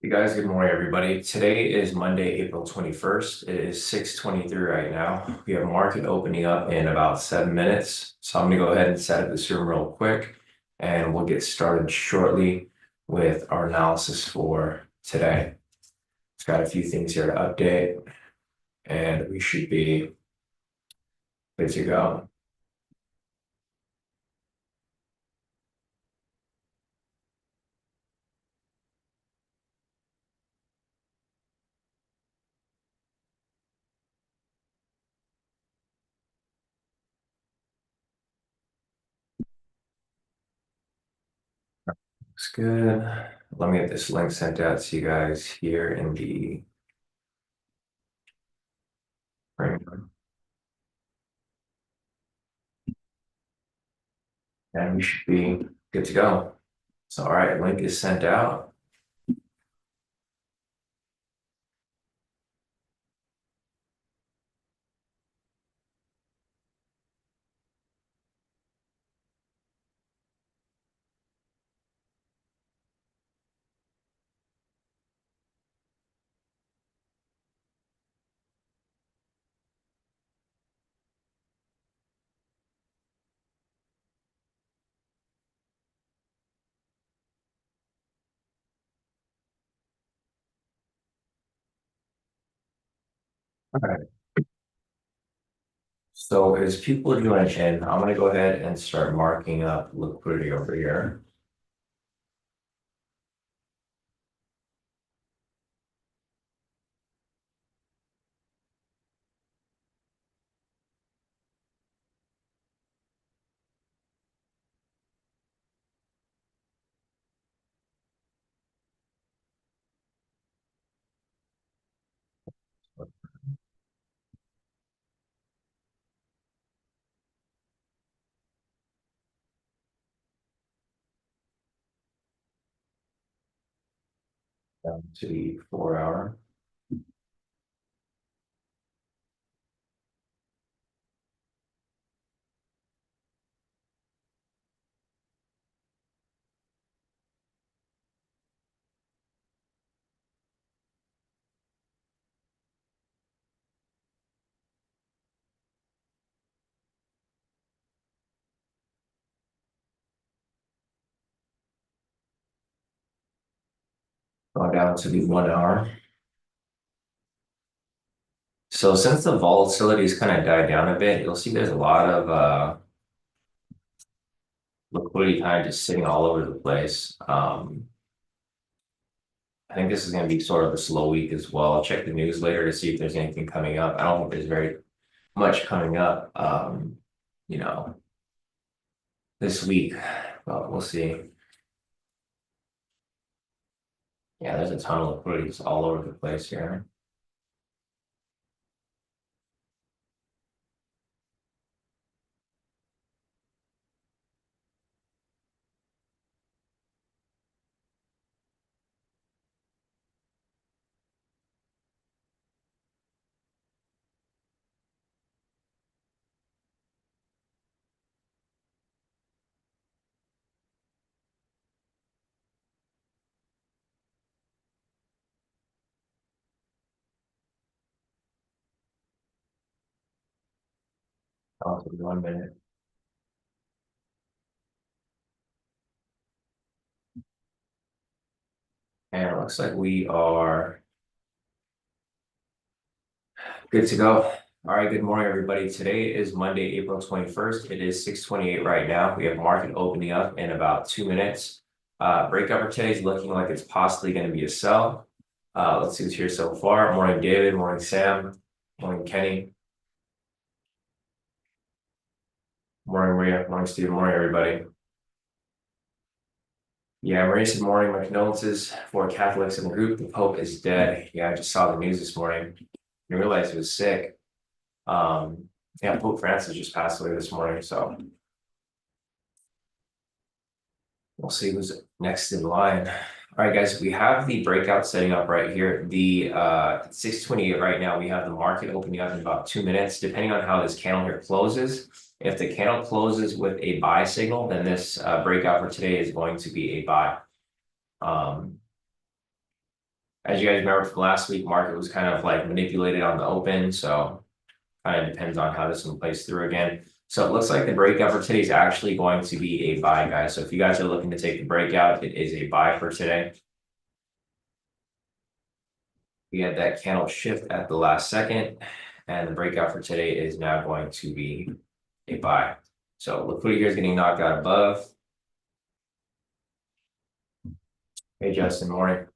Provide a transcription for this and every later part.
Hey guys, good morning, everybody. Today is Monday, April 21st. It is 6:23 right now. We have market opening up in about 7 minutes. So I'm gonna go ahead and set up this room real quick and we'll get started shortly with our analysis for today. It's got a few things here to update and we should be good to go. Looks good. Let me get this link sent out to you guys here in the frame. And we should be good to go. So, all right, link is sent out. All right. So as people join in, I'm gonna go ahead and start marking up liquidity over here. Down to the 4 hour. Going down to the 1 hour. So since the volatility has kind of died down a bit, you'll see there's a lot of liquidity kind of just sitting all over the place. I think this is going to be sort of a slow week as well. I'll check the news later to see if there's anything coming up. I don't think there's very much coming up, you know, this week, but we'll see. Yeah, there's a ton of liquidity just all over the place here. Also, 1 minute. And it looks like we are good to go. All right, good morning, everybody. Today is Monday, April 21st. It is 6:28 right now. We have market opening up in about 2 minutes. Breakout for today is looking like it's possibly going to be a sell. Let's see what's here so far. Morning, David. Morning, Sam. Morning, Kenny. Morning, Maria. Morning, Steve. Morning, everybody. Yeah, Maria said morning. My condolences for Catholics in the group. The Pope is dead. Yeah, I just saw the news this morning. I realized he was sick. Yeah, Pope Francis just passed away this morning, so we'll see who's next in line. All right, guys, we have the breakout setting up right here. The 6:28 right now, we have the market opening up in about 2 minutes, depending on how this candle here closes. If the candle closes with a buy signal, then this breakout for today is going to be a buy. As you guys remember from last week, market was kind of like manipulated on the open, so kind of depends on how this one plays through again. So it looks like the breakout for today is actually going to be a buy, guys. So if you guys are looking to take the breakout, it is a buy for today. We had that candle shift at the last second, and the breakout for today is now going to be a buy. So liquidity here is getting knocked out above. Hey, Justin, morning.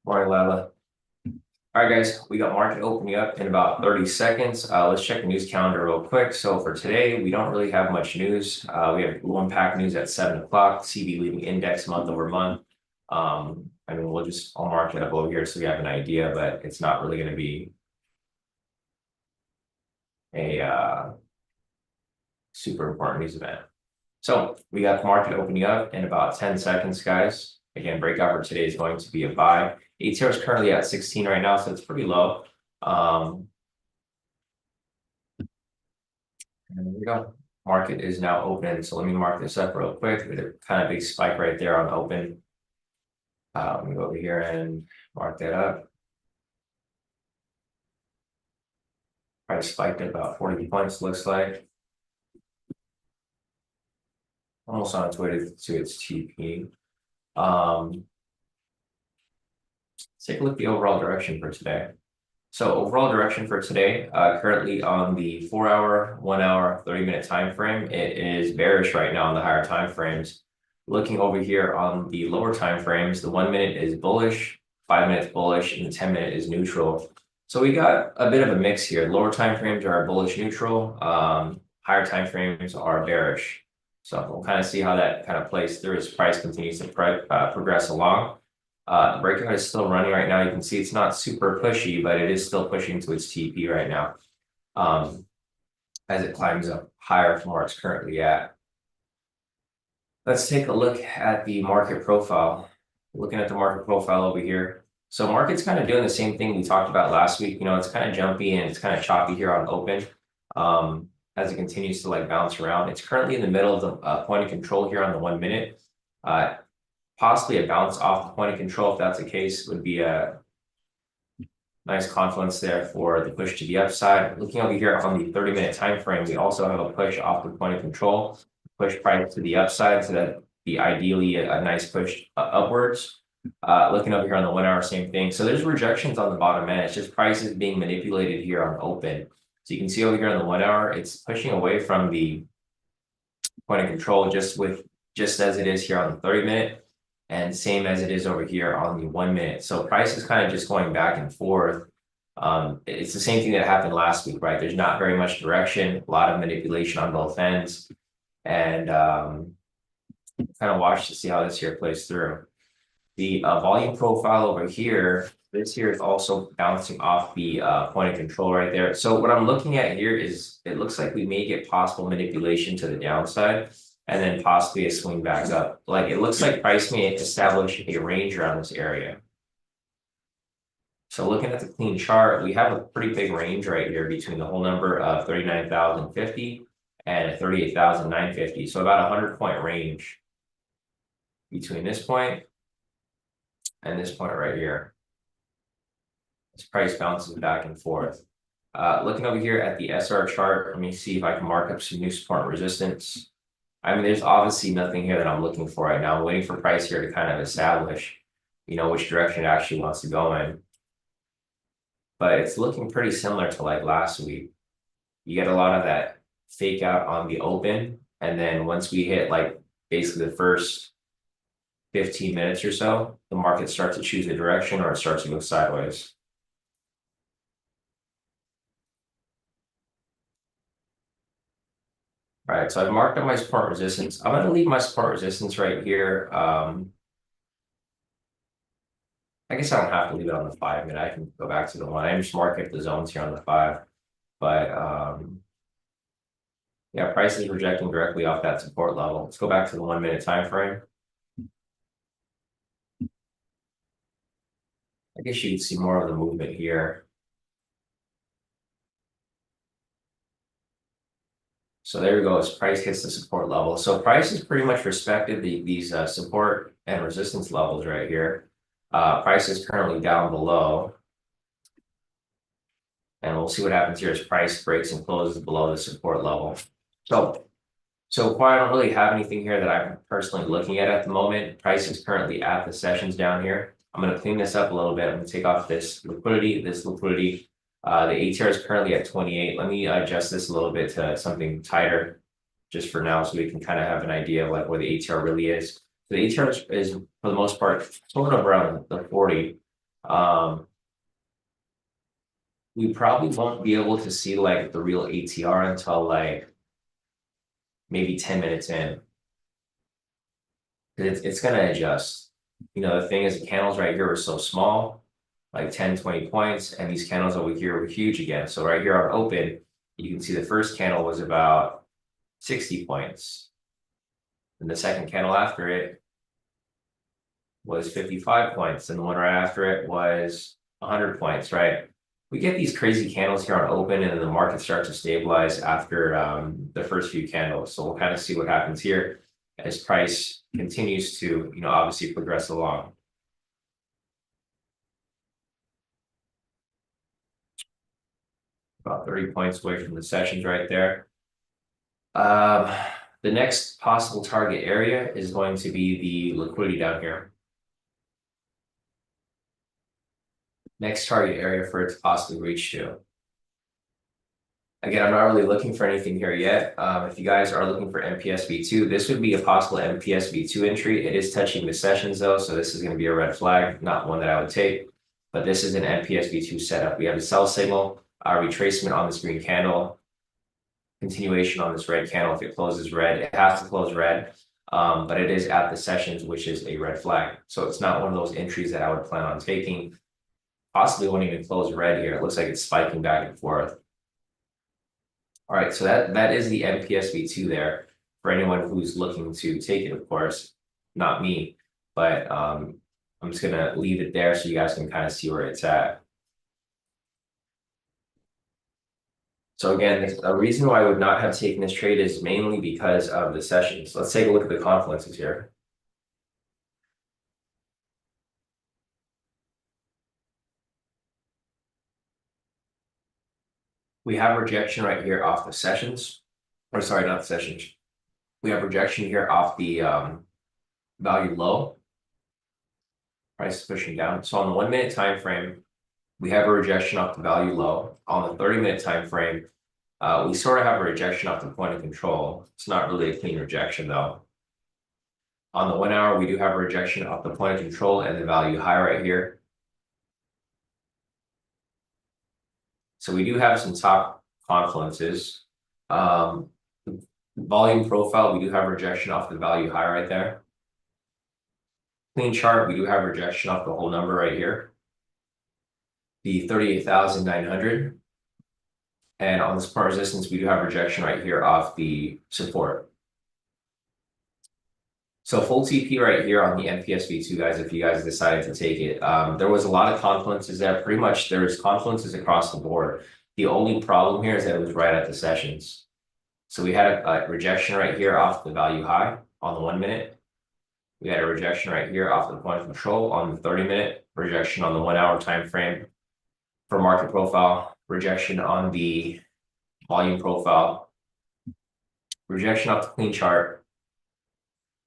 Morning, Lila. All right, guys, we got market opening up in about 30 seconds. Let's check the news calendar real quick. So for today, we don't really have much news. We have low impact news at 7 o'clock, CV leading index month over month. I mean, I'll mark it up over here so we have an idea, but it's not really going to be a super important news event. So we got the market opening up in about 10 seconds, guys. Again, breakout for today is going to be a buy. ATR is currently at 16 right now, so it's pretty low. And there we go. Market is now open. So let me mark this up real quick. With a kind of big spike right there on open. Let me go over here and mark that up. Price spiked at about 40 points, looks like. Almost on its way to its TP. Let's take a look at the overall direction for today. So overall direction for today, currently on the 4 hour, 1 hour, 30-minute time frame, it is bearish right now on the higher time frames. Looking over here on the lower time frames, the 1 minute is bullish, 5 minutes bullish, and the 10-minute is neutral. So we got a bit of a mix here. Lower time frames are bullish neutral, higher time frames are bearish. So we'll kind of see how that kind of plays through as price continues to progress along. The breakout is still running right now. You can see it's not super pushy, but it is still pushing to its TP right now as it climbs up higher from where it's currently at. Let's take a look at the market profile. Looking at the market profile over here. So market's kind of doing the same thing we talked about last week. You know, it's kind of jumpy and it's kind of choppy here on open as it continues to like bounce around. It's currently in the middle of the point of control here on the 1 minute. Possibly a bounce off the point of control, if that's the case, would be a nice confluence there for the push to the upside. Looking over here on the 30-minute time frame, we also have a push off the point of control, push price to the upside, so that be ideally a nice push upwards. Looking over here on the 1 hour, same thing. So there's rejections on the bottom end. It's just prices being manipulated here on open. So you can see over here on the 1 hour, it's pushing away from the point of control just as it is here on the 30-minute. And same as it is over here on the 1 minute. So price is kind of just going back and forth. It's the same thing that happened last week, right? There's not very much direction, a lot of manipulation on both ends. And kind of watch to see how this here plays through. The volume profile over here, this here is also bouncing off the point of control right there. So what I'm looking at here is it looks like we may get possible manipulation to the downside. And then possibly a swing back up. Like it looks like price may establish a range around this area. So looking at the clean chart, we have a pretty big range right here between the whole number of 39,050 and 38,950. So about 100-point range between this point and this point right here. This price bounces back and forth. Looking over here at the SR chart, let me see if I can mark up some new support and resistance. I mean, there's obviously nothing here that I'm looking for right now. I'm waiting for price here to kind of establish, you know, which direction it actually wants to go in. But it's looking pretty similar to like last week. You get a lot of that fake out on the open. And then once we hit like basically the first 15 minutes or so, the market starts to choose a direction or it starts to go sideways. All right, so I've marked up my support resistance. I'm going to leave my support resistance right here. I guess I don't have to leave it on the 5 minute. I can go back to the 1. I just mark up the zones here on the 5. But yeah, price is rejecting directly off that support level. Let's go back to the 1 minute time frame. I guess you can see more of the movement here. So there we go, as price hits the support level. So price has pretty much respected these support and resistance levels right here. Price is currently down below. And we'll see what happens here as price breaks and closes below the support level. So far, I don't really have anything here that I'm personally looking at the moment. Price is currently at the sessions down here. I'm going to clean this up a little bit. I'm going to take off this liquidity. The ATR is currently at 28. Let me adjust this a little bit to something tighter just for now so we can kind of have an idea of like where the ATR really is. So the ATR is for the most part sort of around the 40. We probably won't be able to see like the real ATR until like maybe 10 minutes in. It's going to adjust. You know, the thing is the candles right here are so small, like 10, 20 points, and these candles over here were huge again. So right here on open, you can see the first candle was about 60 points. And the second candle after it was 55 points. And the one right after it was 100 points, right? We get these crazy candles here on open, and then the market starts to stabilize after the first few candles. So we'll kind of see what happens here as price continues to, you know, obviously progress along. About 30 points away from the sessions right there. The next possible target area is going to be the liquidity down here. Next target area for it to possibly reach to. Again, I'm not really looking for anything here yet. If you guys are looking for MPS V2, this would be a possible MPS V2 entry. It is touching the sessions though, so this is going to be a red flag, not one that I would take. But this is an MPS V2 setup. We have a sell signal, a retracement on this green candle, continuation on this red candle. If it closes red, it has to close red. But it is at the sessions, which is a red flag. So it's not one of those entries that I would plan on taking. Possibly won't even close red here. It looks like it's spiking back and forth. All right, so that is the MPS V2 there for anyone who's looking to take it, of course, not me, but I'm just gonna leave it there so you guys can kind of see where it's at. So again, a reason why I would not have taken this trade is mainly because of the sessions. Let's take a look at the confluences here. We have rejection right here off the sessions, or sorry, not the sessions. We have rejection here off the value low. Price is pushing down. So on the 1 minute time frame, we have a rejection off the value low. On the 30-minute time frame, we sort of have a rejection off the point of control. It's not really a clean rejection though. On the 1 hour, we do have a rejection off the point of control and the value high right here. So we do have some top confluences. Volume profile, we do have rejection off the value high right there. Clean chart, we do have rejection off the whole number right here. The 38,900. And on the support resistance, we do have rejection right here off the support. So full TP right here on the MPS V2, guys, if you guys decided to take it. There was a lot of confluences there. Pretty much there's confluences across the board. The only problem here is that it was right at the sessions. So we had a rejection right here off the value high on the 1 minute. We had a rejection right here off the point of control on the 30-minute, rejection on the 1 hour time frame for market profile, rejection on the volume profile, rejection off the clean chart,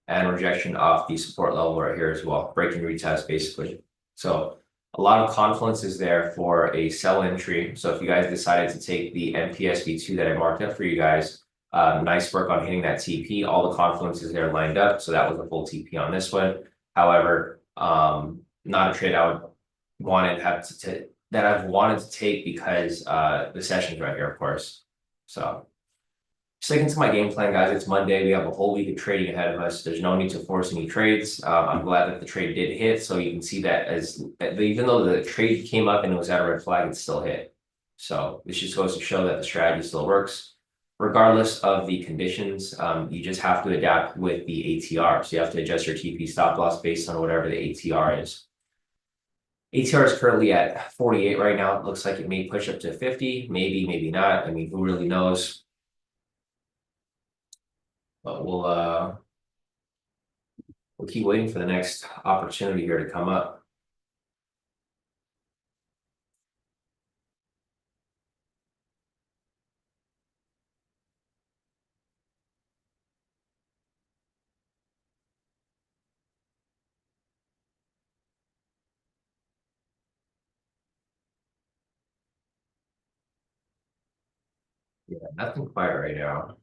and rejection off the support level right here as well, breaking retest basically. So a lot of confluences there for a sell entry. So if you guys decided to take the MPS V2 that I marked up for you guys, nice work on hitting that TP. All the confluences there lined up. So that was a full TP on this one. However, not a trade I would want to have to that I've wanted to take because the session's right here, of course. So sticking to my game plan, guys. It's Monday. We have a whole week of trading ahead of us. There's no need to force any trades. I'm glad that the trade did hit. So you can see that as even though the trade came up and it was at a red flag, it still hit. So this just goes to show that the strategy still works. Regardless of the conditions, you just have to adapt with the ATR. So you have to adjust your TP stop loss based on whatever the ATR is. ATR is currently at 48 right now. It looks like it may push up to 50, maybe not. I mean, who really knows? But we'll keep waiting for the next opportunity here to come up. Yeah, nothing quite right now.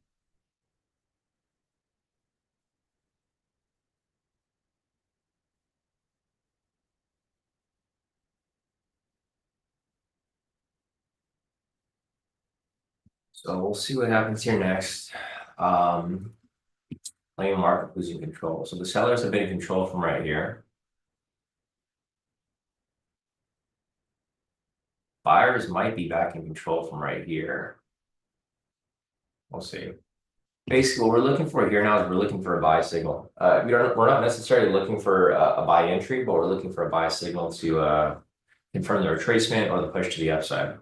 So we'll see what happens here next. Playing market losing control. So the sellers have been in control from right here. Buyers might be back in control from right here. We'll see. Basically, what we're looking for here now is we're looking for a buy signal. We're not necessarily looking for a buy entry, but we're looking for a buy signal to confirm the retracement or the push to the upside.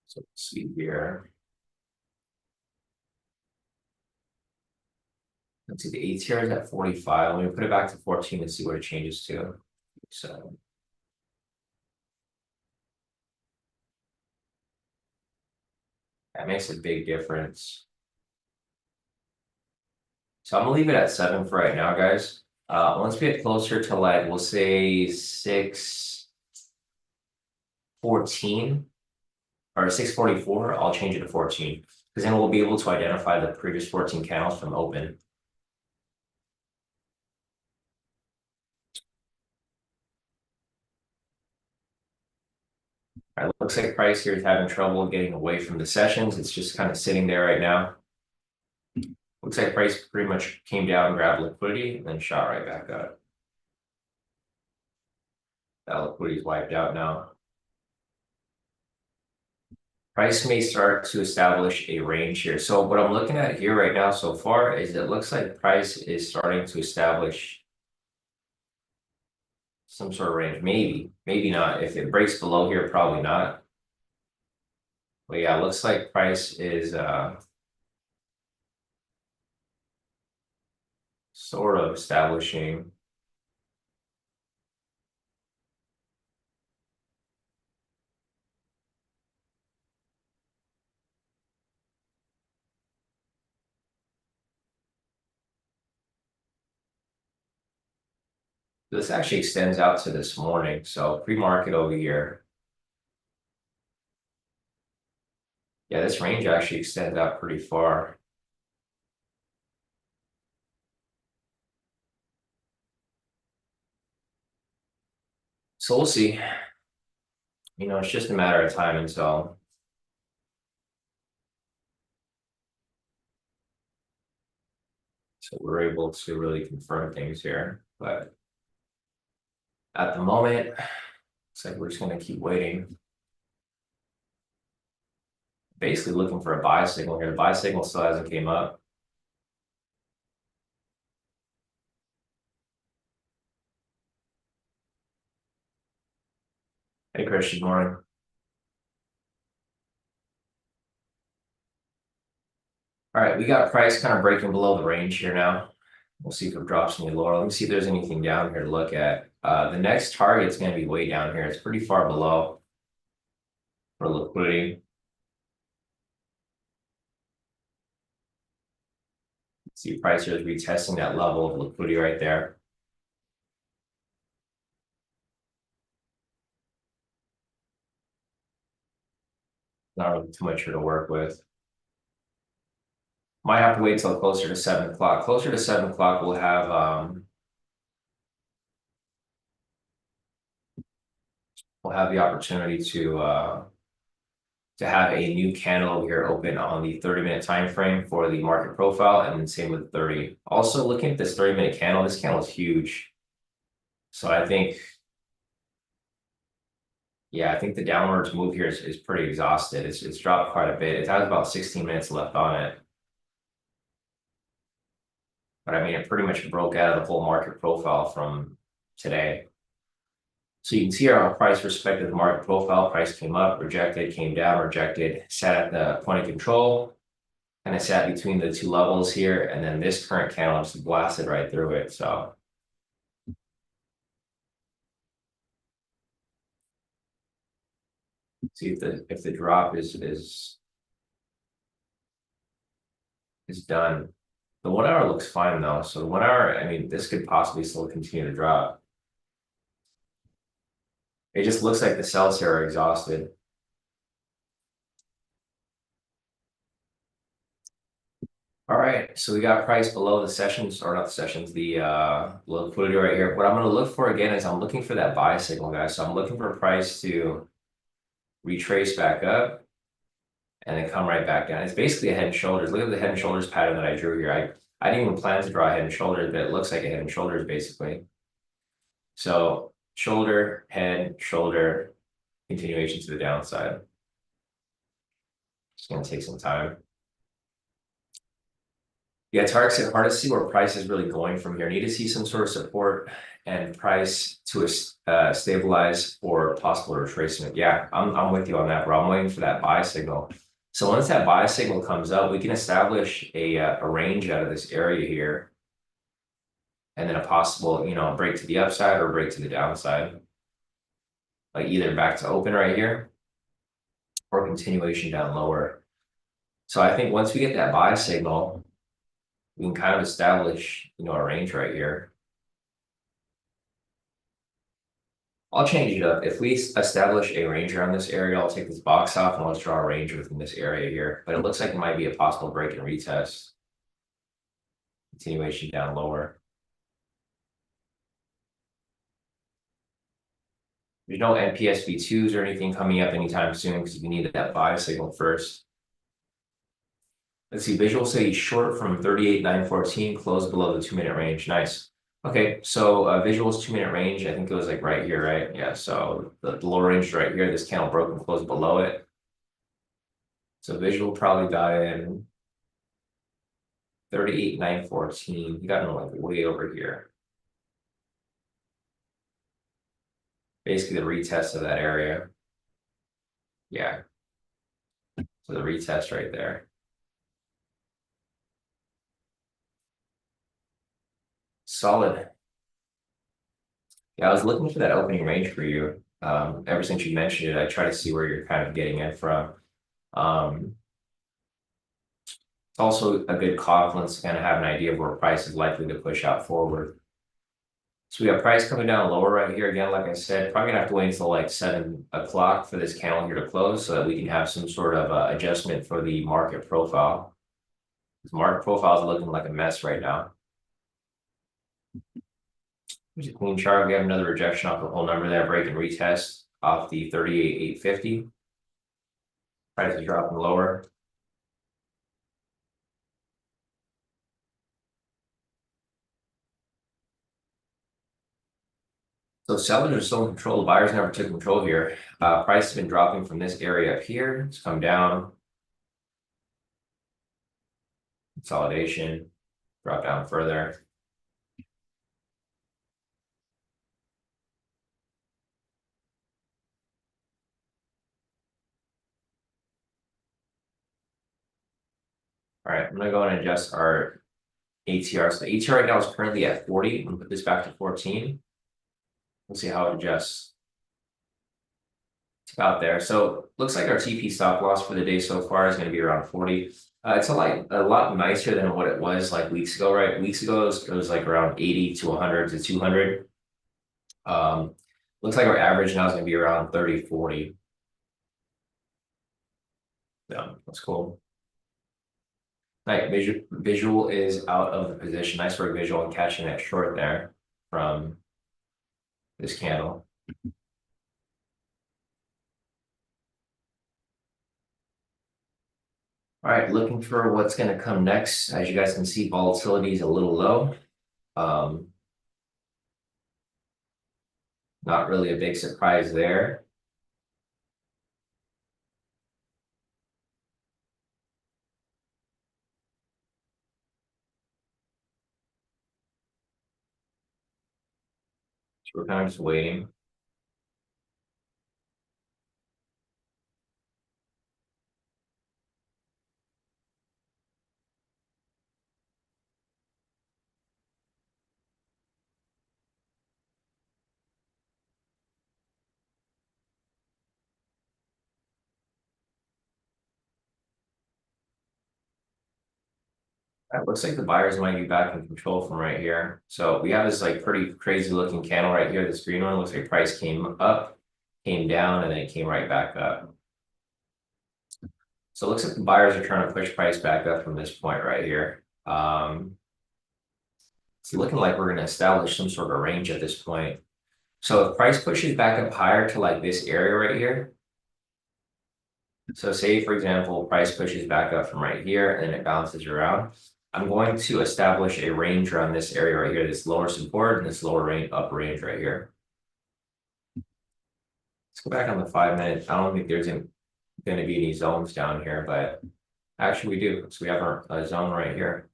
So let's see here. Let's see, the ATR is at 45. Let me put it back to 14 and see what it changes to. So that makes a big difference. So I'm gonna leave it at 7 for right now, guys. Once we get closer to like, we'll say 6:14 or 6:44, I'll change it to 14 because then we'll be able to identify the previous 14 candles from open. All right, looks like price here is having trouble getting away from the sessions. It's just kind of sitting there right now. Looks like price pretty much came down, grabbed liquidity, and then shot right back up. That liquidity is wiped out now. Price may start to establish a range here. So what I'm looking at here right now so far is it looks like price is starting to establish some sort of range. Maybe not. If it breaks below here, probably not. But yeah, it looks like price is sort of establishing. This actually extends out to this morning. So pre-market over here. Yeah, this range actually extends out pretty far. So we'll see. You know, it's just a matter of time until so we're able to really confirm things here. But at the moment, it's like we're just going to keep waiting. Basically looking for a buy signal here. The buy signal still hasn't came up. Hey, Chris, good morning. All right, we got price kind of breaking below the range here now. We'll see if it drops any lower. Let me see if there's anything down here to look at. The next target is going to be way down here. It's pretty far below for liquidity. See price here is retesting that level of liquidity right there. Not really too much here to work with. Might have to wait till closer to 7 o'clock. Closer to 7 o'clock, we'll have the opportunity to have a new candle over here open on the 30-minute time frame for the market profile, and then same with 30. Also, looking at this 30-minute candle, this candle is huge. So I think, yeah, I think the downwards move here is pretty exhausted. It's dropped quite a bit. It has about 16 minutes left on it. But I mean, it pretty much broke out of the whole market profile from today. So you can see our price respected the market profile. Price came up, rejected, came down, rejected, sat at the point of control, and it sat between the two levels here, and then this current candle just blasted right through it. So see if the drop is done. The 1 hour looks fine though. So the 1 hour, I mean, this could possibly still continue to drop. It just looks like the cells here are exhausted. All right, so we got price below the sessions, or not the sessions, the liquidity right here. What I'm going to look for again is I'm looking for that buy signal, guys. So I'm looking for a price to retrace back up and then come right back down. It's basically a head and shoulders. Look at the head and shoulders pattern that I drew here. I didn't even plan to draw a head and shoulders, but it looks like a head and shoulders basically. So shoulder, head, shoulder, continuation to the downside. It's going to take some time. Yeah, it's hard to see where price is really going from here. Need to see some sort of support and price to stabilize for possible retracement. Yeah, I'm with you on that, bro. I'm waiting for that buy signal. So once that buy signal comes up, we can establish a range out of this area here, and then a possible, break to the upside or break to the downside, like either back to open right here or continuation down lower. So I think once we get that buy signal, we can kind of establish, a range right here. I'll change it up. If we establish a range around this area, I'll take this box off and let's draw a range within this area here. But it looks like it might be a possible break and retest. Continuation down lower. There's no NPSV2s or anything coming up anytime soon because we need that buy signal first. Let's see, visual say short from 38,914, close below the 2-minute range. Nice. Okay, so visuals 2-minute range, I think it was like right here, right? Yeah, so the lower range is right here. This candle broke and closed below it. So visual probably got in 38,914. You got in like way over here. Basically the retest of that area. Yeah. So the retest right there. Solid. Yeah, I was looking for that opening range for you. Ever since you mentioned it, I try to see where you're kind of getting it from. It's also a good confluence to kind of have an idea of where price is likely to push out forward. So we got price coming down lower right here again. Like I said, probably gonna have to wait until like 7 o'clock for this candle here to close so that we can have some sort of adjustment for the market profile. The market profile is looking like a mess right now. Here's a clean chart. We have another rejection off the whole number there, break and retest off the 38,850. Price is dropping lower. So sellers are still in control. The buyers never took control here. Price has been dropping from this area up here. It's come down. Consolidation, drop down further. All right, I'm gonna go and adjust our ATR. So the ATR right now is currently at 40. I'm gonna put this back to 14. We'll see how it adjusts. It's about there. So looks like our TP stop loss for the day so far is going to be around 40. It's a lot nicer than what it was like weeks ago, right? Weeks ago it was like around 80 to 100 to 200. Looks like our average now is going to be around 30, 40. Yeah, that's cool. Right, visual is out of the position. Nice work, visual, and catching that short there from this candle. All right, looking for what's going to come next. As you guys can see, volatility is a little low. Not really a big surprise there. So we're kind of just waiting. It looks like the buyers might be back in control from right here. So we have this like pretty crazy looking candle right here. This green one looks like price came up, came down, and then it came right back up. So it looks like the buyers are trying to push price back up from this point right here. It's looking like we're going to establish some sort of range at this point. So if price pushes back up higher to like this area right here, so say for example, price pushes back up from right here and it bounces around, I'm going to establish a range around this area right here, this lower support and this lower range, upper range right here. Let's go back on the 5 minute. I don't think there's going to be any zones down here, but actually we do. So we have a zone right here.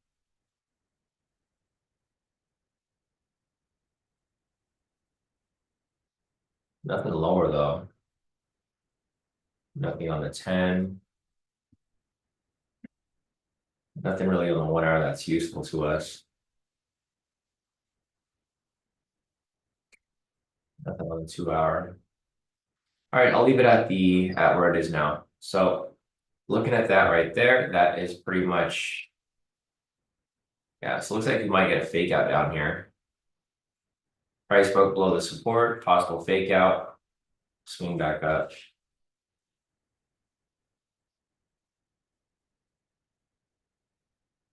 Nothing lower though. Nothing on the 10. Nothing really on the 1 hour that's useful to us. Nothing on the 2 hour. All right, I'll leave it at where it is now. So looking at that right there, that is pretty much, yeah, so it looks like you might get a fake out down here. Price broke below the support, possible fake out, swing back up.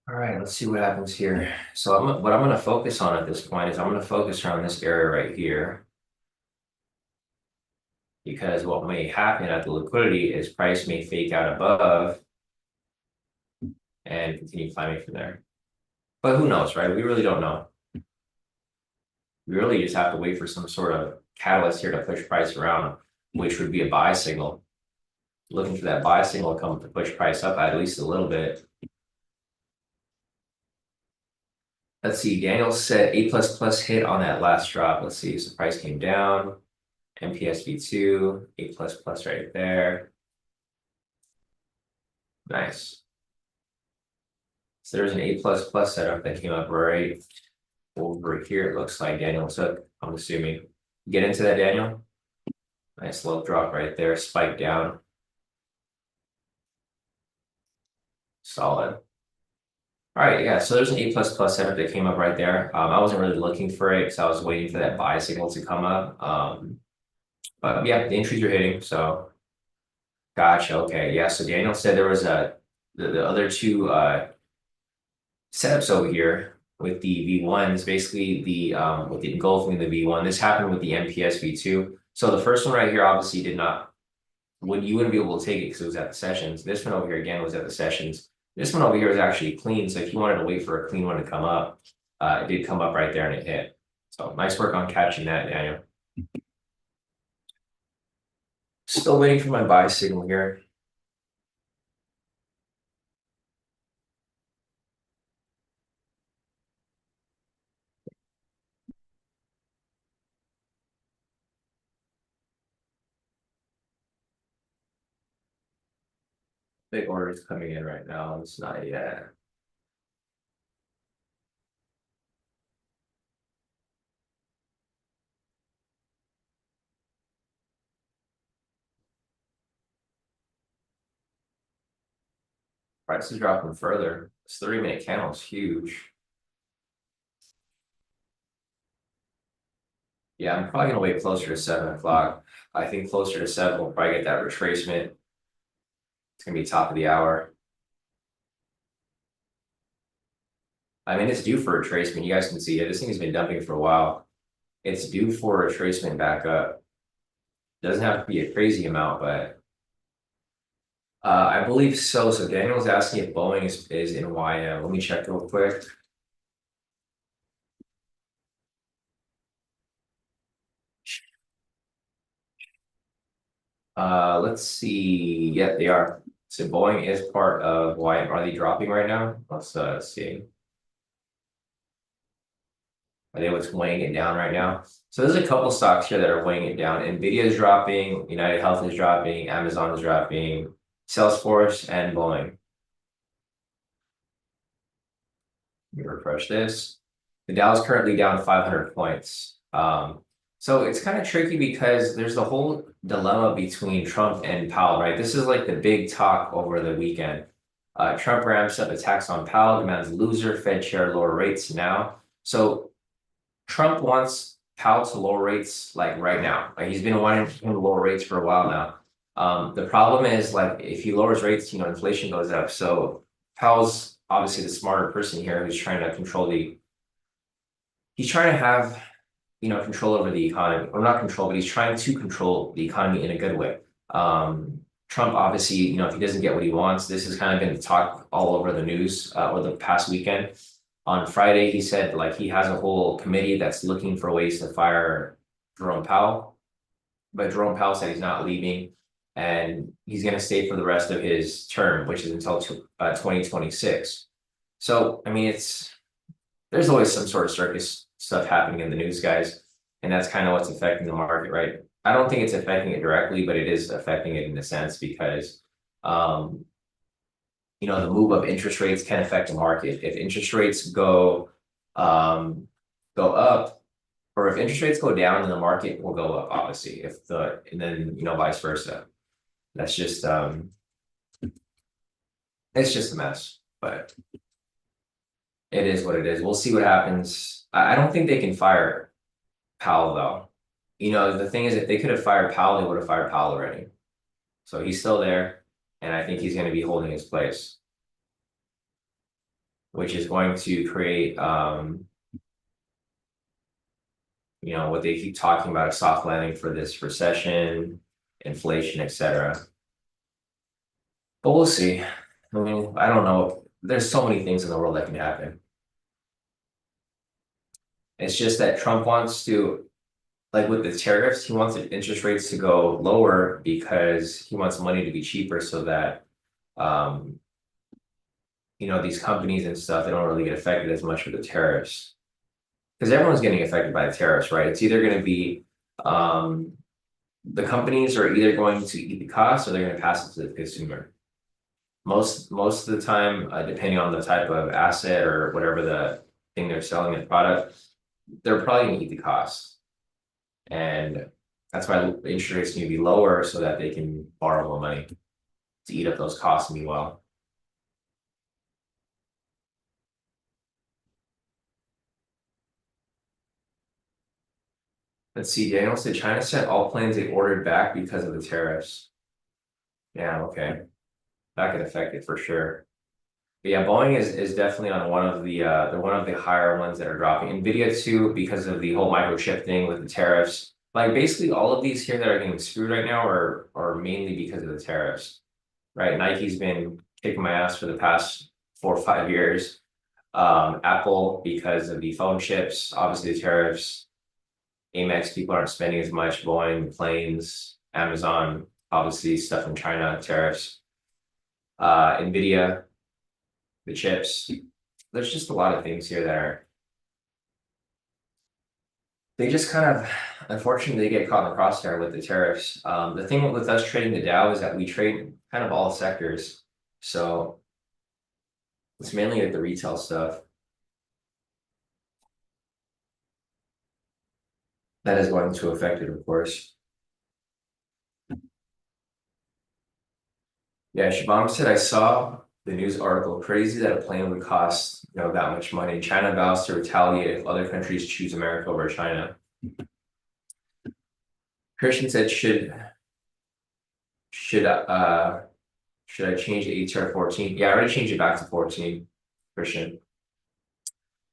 All right, let's see what happens here. So what I'm going to focus on at this point is I'm going to focus around this area right here. Because what may happen at the liquidity is price may fake out above and continue climbing from there. But who knows, right? We really don't know. We really just have to wait for some sort of catalyst here to push price around, which would be a buy signal. Looking for that buy signal to come to push price up at least a little bit. Let's see, Daniel said A++ hit on that last drop. Let's see, so price came down. MPSV2, A++ right there. Nice. So there's an A++ setup that came up right over here. It looks like Daniel took, I'm assuming. Get into that, Daniel. Nice low drop right there, spike down. Solid. All right, yeah, so there's an A++ setup that came up right there. I wasn't really looking for it because I was waiting for that buy signal to come up. But yeah, the entries are hitting, so gotcha. Okay, yeah, so Daniel said there was the other two setups over here with the V1s, basically the with the engulfing the V1. This happened with the MPS V2. So the first one right here obviously did not, you wouldn't be able to take it because it was at the sessions. This one over here again was at the sessions. This one over here is actually clean. So if you wanted to wait for a clean one to come up, it did come up right there and it hit. So nice work on catching that, Daniel. Still waiting for my buy signal here. Big orders coming in right now. It's not yet. Price is dropping further. This 3-minute candle is huge. Yeah, I'm probably gonna wait closer to 7 o'clock. I think closer to 7 we'll probably get that retracement. It's gonna be top of the hour. I mean, it's due for a retracement. You guys can see it. This thing has been dumping for a while. It's due for a retracement back up. Doesn't have to be a crazy amount, but I believe so. So Daniel's asking if Boeing is in YM. Let me check real quick. Let's see. Yeah, they are. So Boeing is part of YM. Are they dropping right now? Let's see. Are they what's weighing it down right now? So there's a couple stocks here that are weighing it down. Nvidia is dropping, United Health is dropping, Amazon is dropping, Salesforce, and Boeing. Let me refresh this. The Dow is currently down 500 points. So it's kind of tricky because there's the whole dilemma between Trump and Powell, right? This is like the big talk over the weekend. Trump ramps up attacks on Powell, demands loser, Fed chair lower rates now. So Trump wants Powell to lower rates like right now. Like he's been wanting him to lower rates for a while now. The problem is like if he lowers rates, inflation goes up. So Powell's obviously the smarter person here who's trying to he's trying to have, control over the economy, or not control, but he's trying to control the economy in a good way. Trump obviously, if he doesn't get what he wants, this has kind of been the talk all over the news or the past weekend. On Friday, he said like he has a whole committee that's looking for ways to fire Jerome Powell, but Jerome Powell said he's not leaving and he's going to stay for the rest of his term, which is until 2026. So, I mean, there's always some sort of circus stuff happening in the news, guys, and that's kind of what's affecting the market, right? I don't think it's affecting it directly, but it is affecting it in a sense because, the move of interest rates can affect the market. If interest rates go up, or if interest rates go down, then the market will go up, obviously. And then vice versa. That's just it's just a mess, but it is what it is. We'll see what happens. I don't think they can fire Powell though. The thing is, if they could have fired Powell, they would have fired Powell already. So he's still there, and I think he's going to be holding his place, which is going to create, what they keep talking about, a soft landing for this recession, inflation, etc. But we'll see. I mean, I don't know. There's so many things in the world that can happen. It's just that Trump wants to, like with the tariffs, he wants the interest rates to go lower because he wants money to be cheaper so that, these companies and stuff, they don't really get affected as much with the tariffs. Because everyone's getting affected by the tariffs, right? It's either going to be, the companies are either going to eat the cost or they're going to pass it to the consumer. Most of the time, depending on the type of asset or whatever the thing they're selling, the product, they're probably going to eat the cost. And that's why the interest rates need to be lower so that they can borrow more money to eat up those costs meanwhile. Let's see, Daniel said China sent all planes they ordered back because of the tariffs. Yeah, okay. That could affect it for sure. But yeah, Boeing is definitely on one of the they're one of the higher ones that are dropping. Nvidia too, because of the whole microchip thing with the tariffs. Like basically all of these here that are getting screwed right now are mainly because of the tariffs. Right? Nike's been kicking my ass for the past 4 or 5 years. Apple because of the phone chips, obviously the tariffs. Amex, people aren't spending as much. Boeing, planes, Amazon, obviously stuff in China, tariffs. Nvidia, the chips. There's just a lot of things here that they just kind of, unfortunately, they get caught in the crosshair with the tariffs. The thing with us trading the Dow is that we trade kind of all sectors. So it's mainly like the retail stuff that is going to affect it, of course. Yeah, Shabam said, I saw the news article, crazy that a plane would cost, that much money. China vows to retaliate if other countries choose America over China. Christian said, should I change the ATR 14? Yeah, I already changed it back to 14, Christian.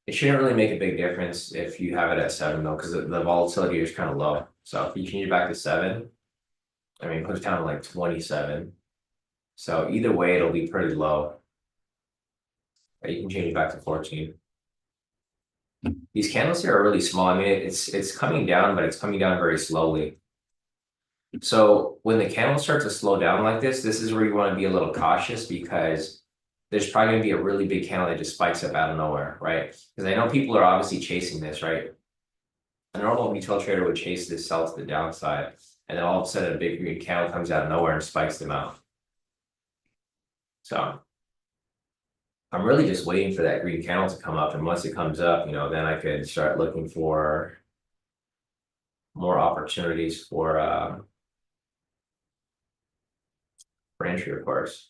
It shouldn't really make a big difference if you have it at 7 though, because the volatility is kind of low. So if you change it back to 7, I mean, it puts down to like 27. So either way, it'll be pretty low. You can change it back to 14. These candles here are really small. I mean, it's coming down, but it's coming down very slowly. So when the candles start to slow down like this is where you want to be a little cautious because there's probably going to be a really big candle that just spikes up out of nowhere, right? Because I know people are obviously chasing this, right? A normal retail trader would chase this sell to the downside, and then all of a sudden a big green candle comes out of nowhere and spikes them out. So I'm really just waiting for that green candle to come up, and once it comes up, then I could start looking for more opportunities for entry, of course.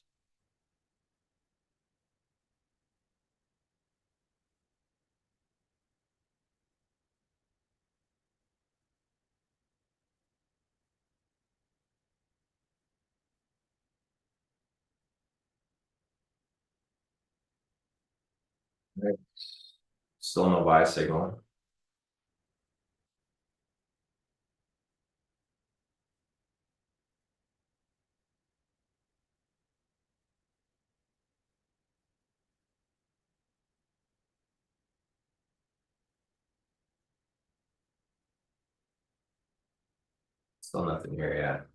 Right. Still no buy signal. Still nothing here yet.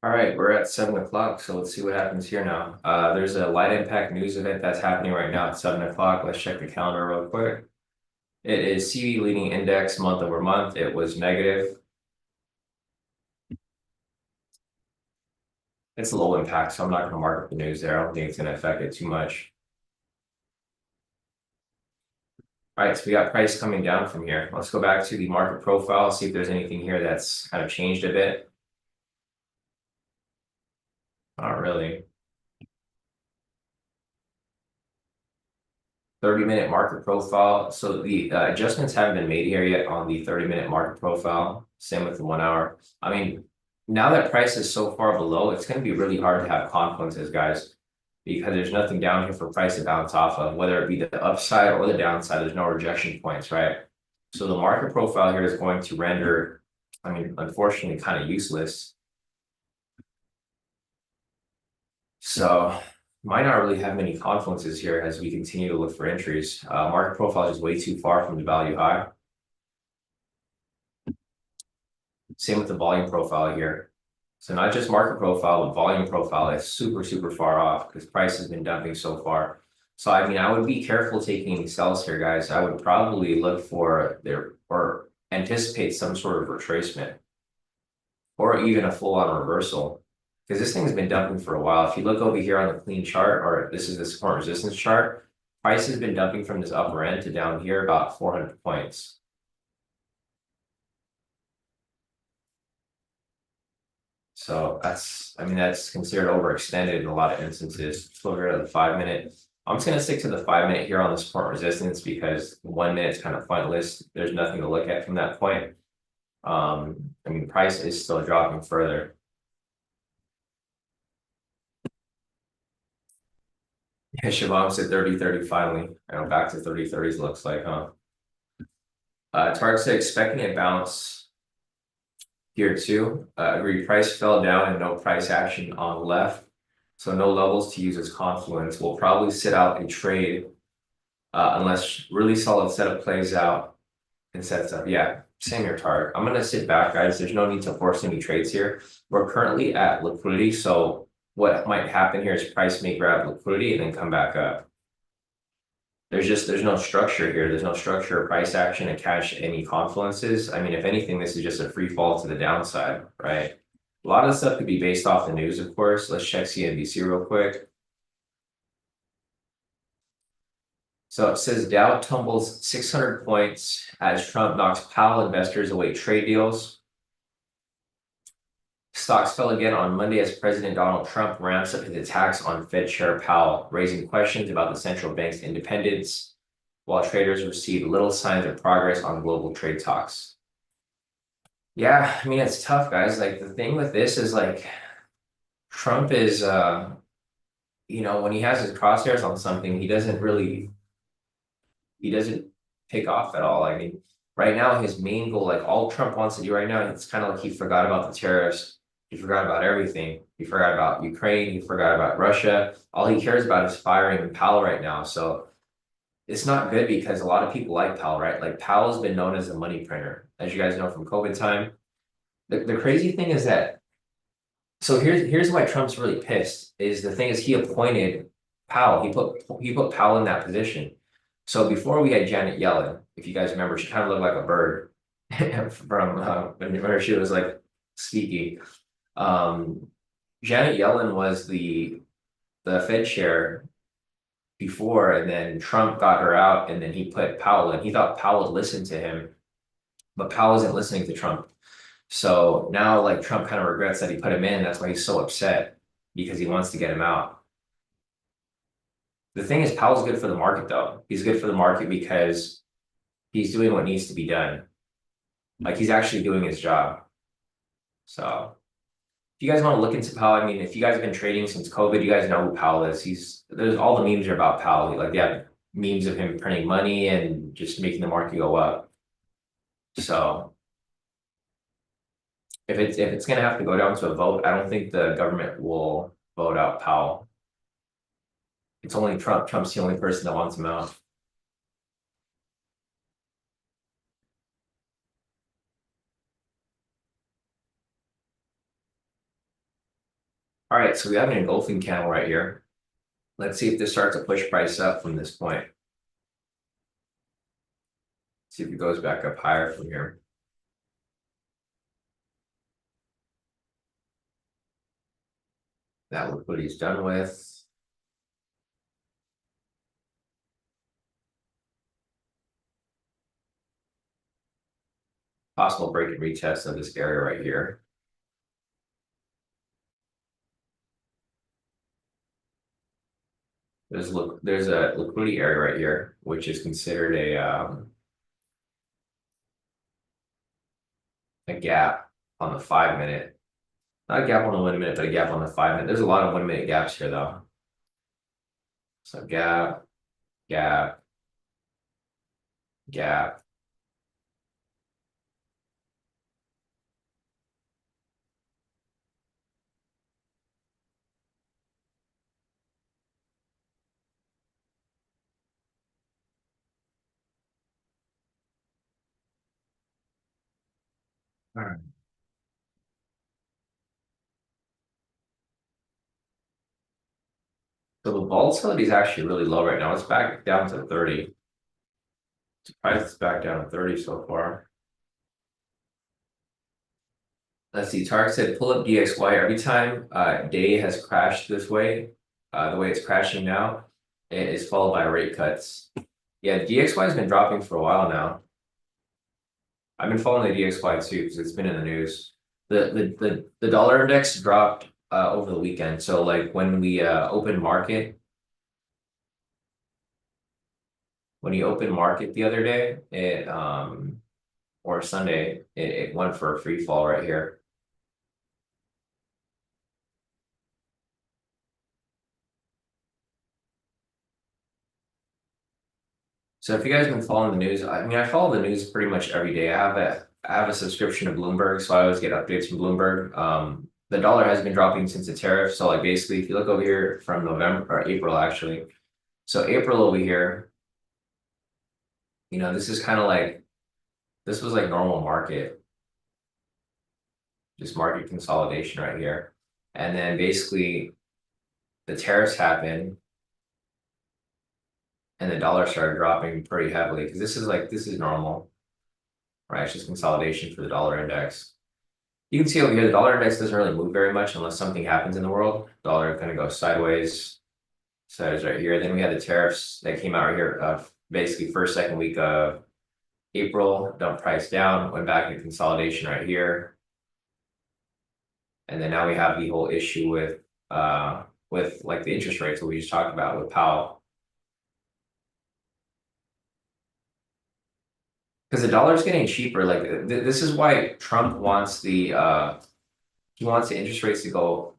All right, we're at 7 o'clock, so let's see what happens here now. There's a light impact news event that's happening right now at 7 o'clock. Let's check the calendar real quick. It is CV leading index month over month. It was negative. It's low impact, so I'm not going to mark up the news there. I don't think it's going to affect it too much. All right, so we got price coming down from here. Let's go back to the market profile, see if there's anything here that's kind of changed a bit. Not really. 30-minute market profile. So the adjustments haven't been made here yet on the 30-minute market profile. Same with the 1 hour. I mean, now that price is so far below, it's going to be really hard to have confluences, guys, because there's nothing down here for price to bounce off of, whether it be the upside or the downside. There's no rejection points, right? So the market profile here is going to render, I mean, unfortunately, kind of useless. So might not really have many confluences here as we continue to look for entries. Market profile is way too far from the value high. Same with the volume profile here. So not just market profile, but volume profile is super, super far off because price has been dumping so far. So I mean, I would be careful taking sells here, guys. I would probably look for there or anticipate some sort of retracement or even a full-on reversal because this thing's been dumping for a while. If you look over here on the clean chart, or this is the support resistance chart, price has been dumping from this upper end to down here about 400 points. So that's, I mean, that's considered overextended in a lot of instances. Let's go over to the 5 minute. I'm just gonna stick to the 5 minute here on the support resistance because 1 minute is kind of pointless. There's nothing to look at from that point. I mean, price is still dropping further. Yeah, Shabam's at 30-30 finally. I know back to 30-30s looks like, huh? Target said expecting a bounce here too. Agreed, price fell down and no price action on the left. So no levels to use as confluence. We'll probably sit out a trade unless really solid setup plays out and sets up. Yeah, same here, Target. I'm gonna sit back, guys. There's no need to force any trades here. We're currently at liquidity, so what might happen here is price may grab liquidity and then come back up. There's no structure here. There's no structure or price action to catch any confluences. I mean, if anything, this is just a free fall to the downside, right? A lot of stuff could be based off the news, of course. Let's check CNBC real quick. So it says Dow tumbles 600 points as Trump knocks Powell investors away trade deals. Stocks fell again on Monday as President Donald Trump ramps up his attacks on Fed Chair Powell, raising questions about the central bank's independence, while traders received little signs of progress on global trade talks. Yeah, I mean, it's tough, guys. Like, the thing with this is like Trump is, when he has his crosshairs on something, he doesn't pick off at all. I mean, right now, his main goal, like all Trump wants to do right now, it's kind of like he forgot about the tariffs. He forgot about everything. He forgot about Ukraine. He forgot about Russia. All he cares about is firing Powell right now. So it's not good because a lot of people like Powell, right? Like Powell's been known as a money printer, as you guys know from COVID time. The crazy thing is that, so here's why Trump's really pissed, is the thing is he appointed Powell. He put Powell in that position. So before we had Janet Yellen, if you guys remember, she kind of looked like a bird from when she was like speaking. Janet Yellen was the Fed chair before, and then Trump got her out, and then he put Powell in. He thought Powell would listen to him, but Powell isn't listening to Trump. So now, like, Trump kind of regrets that he put him in. That's why he's so upset because he wants to get him out. The thing is, Powell's good for the market, though. He's good for the market because he's doing what needs to be done. Like he's actually doing his job. So if you guys want to look into Powell, I mean, if you guys have been trading since COVID, you guys know who Powell is. There's all the memes are about Powell. Like they have memes of him printing money and just making the market go up. So if it's gonna have to go down to a vote, I don't think the government will vote out Powell. It's only Trump. Trump's the only person that wants him out. All right, so we have an engulfing candle right here. Let's see if this starts to push price up from this point. See if it goes back up higher from here. That liquidity is done with. Possible break and retest of this area right here. There's a liquidity area right here, which is considered a gap on the 5 minute. Not a gap on the 1 minute, but a gap on the 5 minute. There's a lot of 1 minute gaps here though. So gap, gap, gap. All right. So the volatility is actually really low right now. It's back down to 30. Price is back down to 30 so far. Let's see, Tarek said pull up DXY every time day has crashed this way, the way it's crashing now, it is followed by rate cuts. Yeah, DXY has been dropping for a while now. I've been following the DXY too because it's been in the news. The dollar index dropped over the weekend. So like when we open market, when you open market the other day, it or Sunday, it went for a free fall right here. So if you guys have been following the news, I mean, I follow the news pretty much every day. I have a subscription to Bloomberg, so I always get updates from Bloomberg. The dollar has been dropping since the tariff. So like basically, if you look over here from November or April, actually, so April over here, this is kind of like this was like normal market, just market consolidation right here, and then basically the tariffs happened and the dollar started dropping pretty heavily because this is normal, right? It's just consolidation for the dollar index. You can see over here, the dollar index doesn't really move very much unless something happens in the world. Dollar kind of goes sideways. Sideways right here. Then we had the tariffs that came out right here, basically first, second week of April, dumped price down, went back into consolidation right here. And then now we have the whole issue with like the interest rates that we just talked about with Powell. Because the dollar's getting cheaper. Like this is why Trump wants he wants the interest rates to go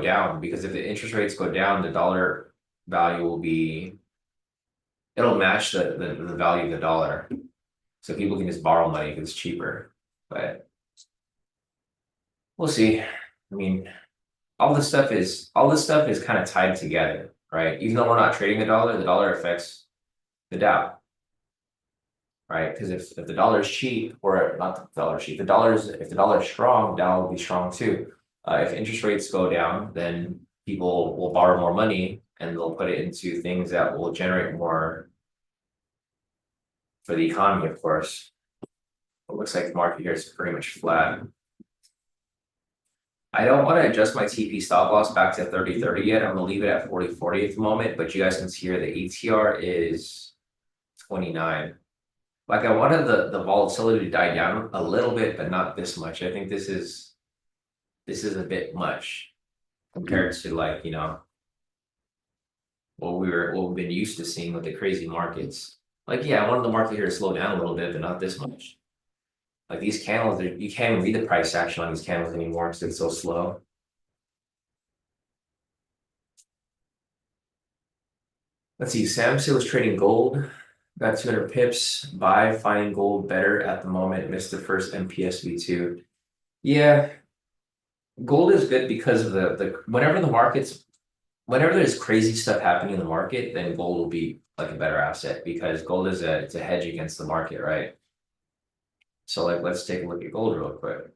down, because if the interest rates go down, the dollar value it'll match the value of the dollar. So people can just borrow money because it's cheaper. But we'll see. I mean, all this stuff is kind of tied together, right? Even though we're not trading the dollar affects the Dow. Right? Because if the dollar is cheap, or not the dollar is cheap, if the dollar is strong, Dow will be strong too. If interest rates go down, then people will borrow more money and they'll put it into things that will generate more for the economy, of course. It looks like the market here is pretty much flat. I don't want to adjust my TP stop loss back to 30-30 yet. I'm gonna leave it at 40-40 at the moment, but you guys can see here the ATR is 29. Like I wanted the volatility to die down a little bit, but not this much. I think this is a bit much compared to like, what we've been used to seeing with the crazy markets. Like, yeah, I wanted the market here to slow down a little bit, but not this much. Like these candles, you can't even read the price action on these candles anymore because it's so slow. Let's see, Samsung was trading gold, got 200 pips. Buy, finding gold better at the moment. Missed the first MPSV2. Yeah, gold is good because of the whenever there's crazy stuff happening in the market, then gold will be like a better asset because gold is it's a hedge against the market, right? So like let's take a look at gold real quick.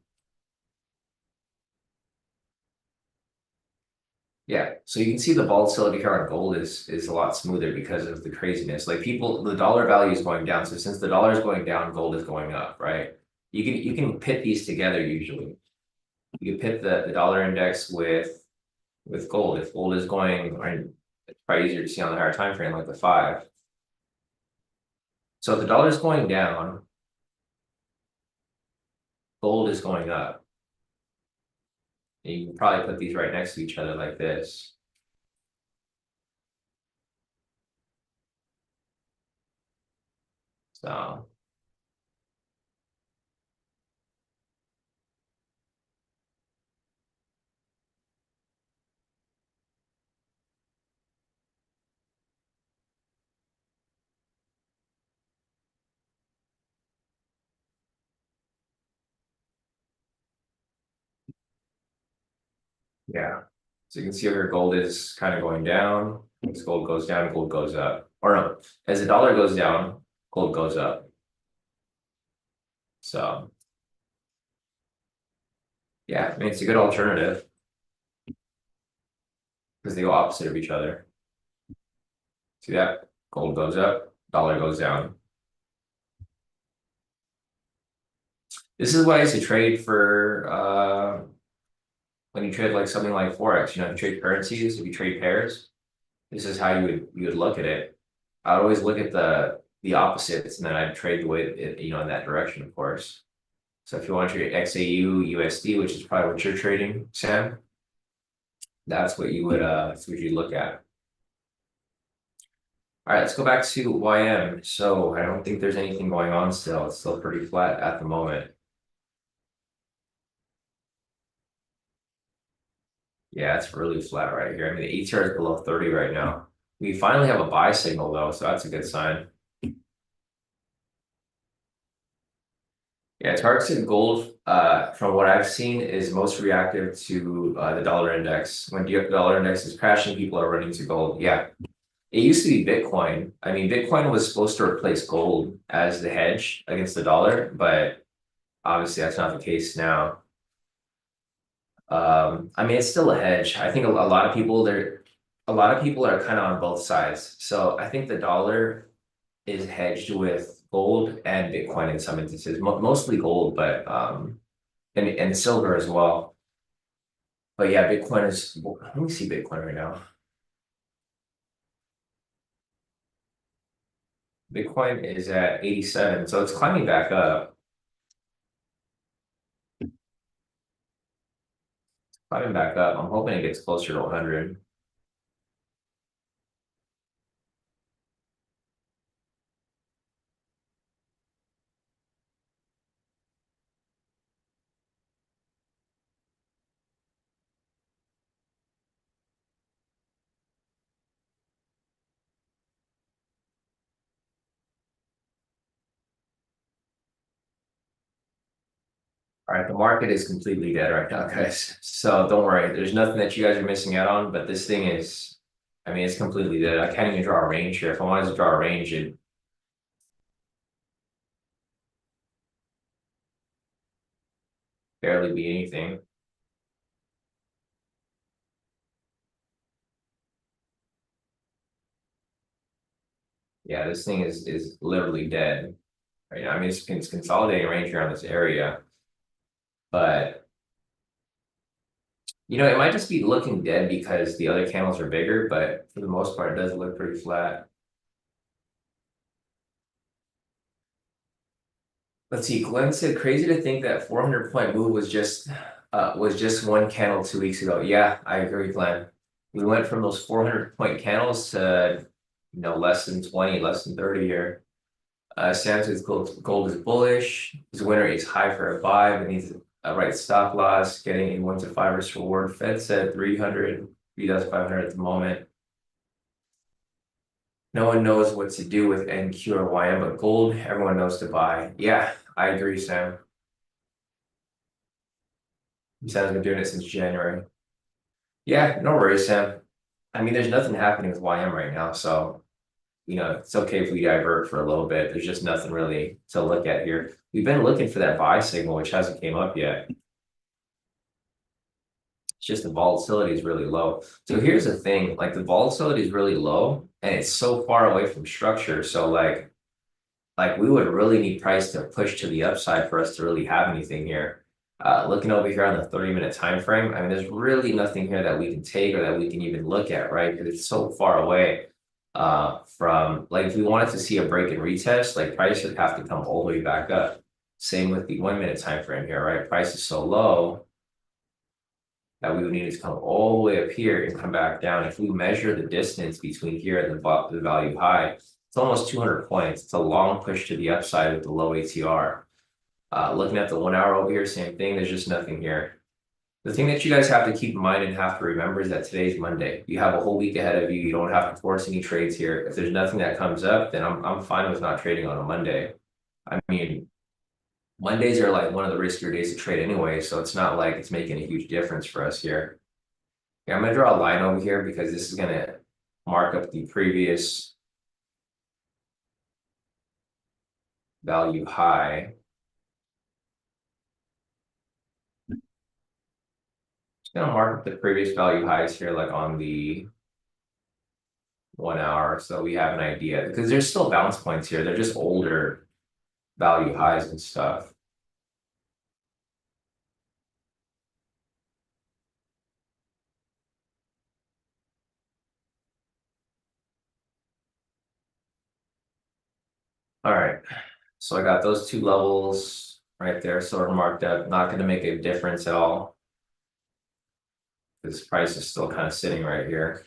Yeah, so you can see the volatility here on gold is a lot smoother because of the craziness. Like people, the dollar value is going down. So since the dollar is going down, gold is going up, right? You can pit these together usually. You can pit the dollar index with gold. If gold is going, or it's probably easier to see on the higher time frame, like the 5. So if the dollar is going down, gold is going up. And you can probably put these right next to each other like this. So yeah. So you can see here gold is kind of going down. As gold goes down, gold goes up. Or no, as the dollar goes down, gold goes up. So yeah, I mean it's a good alternative because they go opposite of each other. See that? Gold goes up, dollar goes down. This is why I used to trade for when you trade like something like forex, you trade currencies, if you trade pairs, this is how you would look at it. I would always look at the opposites and then I'd trade the way in that direction, of course. So if you want to trade XAU, USD, which is probably what you're trading, Sam, that's what you look at. All right, let's go back to YM. So I don't think there's anything going on still. It's still pretty flat at the moment. Yeah, it's really flat right here. I mean, the ATR is below 30 right now. We finally have a buy signal though, so that's a good sign. Yeah, targeted gold, from what I've seen, is most reactive to the dollar index. When the dollar index is crashing, people are running to gold. Yeah, it used to be Bitcoin. I mean, Bitcoin was supposed to replace gold as the hedge against the dollar, but obviously that's not the case now. I mean, it's still a hedge. I think a lot of people a lot of people are kind of on both sides. So I think the dollar is hedged with gold and Bitcoin in some instances, mostly gold, but and silver as well. But yeah, Bitcoin is. Let me see Bitcoin right now. Bitcoin is at 87, so it's climbing back up. Climbing back up. I'm hoping it gets closer to 100. All right, the market is completely dead right now, guys. So don't worry. There's nothing that you guys are missing out on, but this thing is, I mean, it's completely dead. I can't even draw a range here. If I wanted to draw a range, it'd barely be anything. Yeah, this thing is literally dead right now. I mean, it's consolidating range here on this area, but it might just be looking dead because the other candles are bigger, but for the most part, it does look pretty flat. Let's see, Glenn said crazy to think that 400-point move was just one candle 2 weeks ago. Yeah, I agree, Glenn. We went from those 400-point candles to less than 20, less than 30 here. Sam says gold is bullish. His winner is high for a buy, but needs a right stop loss, getting a 1 to 5 risk reward. Fed said 300, he does 500 at the moment. No one knows what to do with NQ or YM, but gold, everyone knows to buy. Yeah, I agree, Sam. Sam's been doing it since January. Yeah, no worries, Sam. I mean, there's nothing happening with YM right now, so it's okay if we divert for a little bit. There's just nothing really to look at here. We've been looking for that buy signal, which hasn't came up yet. It's just the volatility is really low. So here's the thing, like the volatility is really low and it's so far away from structure. So like we would really need price to push to the upside for us to really have anything here. Looking over here on the 30-minute time frame, I mean, there's really nothing here that we can take or that we can even look at, right? Because it's so far away from like if we wanted to see a break and retest, like price would have to come all the way back up. Same with the 1-minute time frame here, right? Price is so low that we would need to come all the way up here and come back down. If we measure the distance between here and the value high, it's almost 200 points. It's a long push to the upside with the low ATR. Looking at the 1 hour over here, same thing. There's just nothing here. The thing that you guys have to keep in mind and have to remember is that today's Monday. You have a whole week ahead of you. You don't have to force any trades here. If there's nothing that comes up, then I'm fine with not trading on a Monday. I mean, Mondays are like one of the riskier days to trade anyway, so it's not like it's making a huge difference for us here. Yeah, I'm gonna draw a line over here because this is gonna mark up the previous value high. It's gonna mark up the previous value highs here, like on the 1 hour, so we have an idea because there's still bounce points here. They're just older value highs and stuff. All right, so I got those two levels right there, sort of marked up. Not going to make a difference at all. This price is still kind of sitting right here.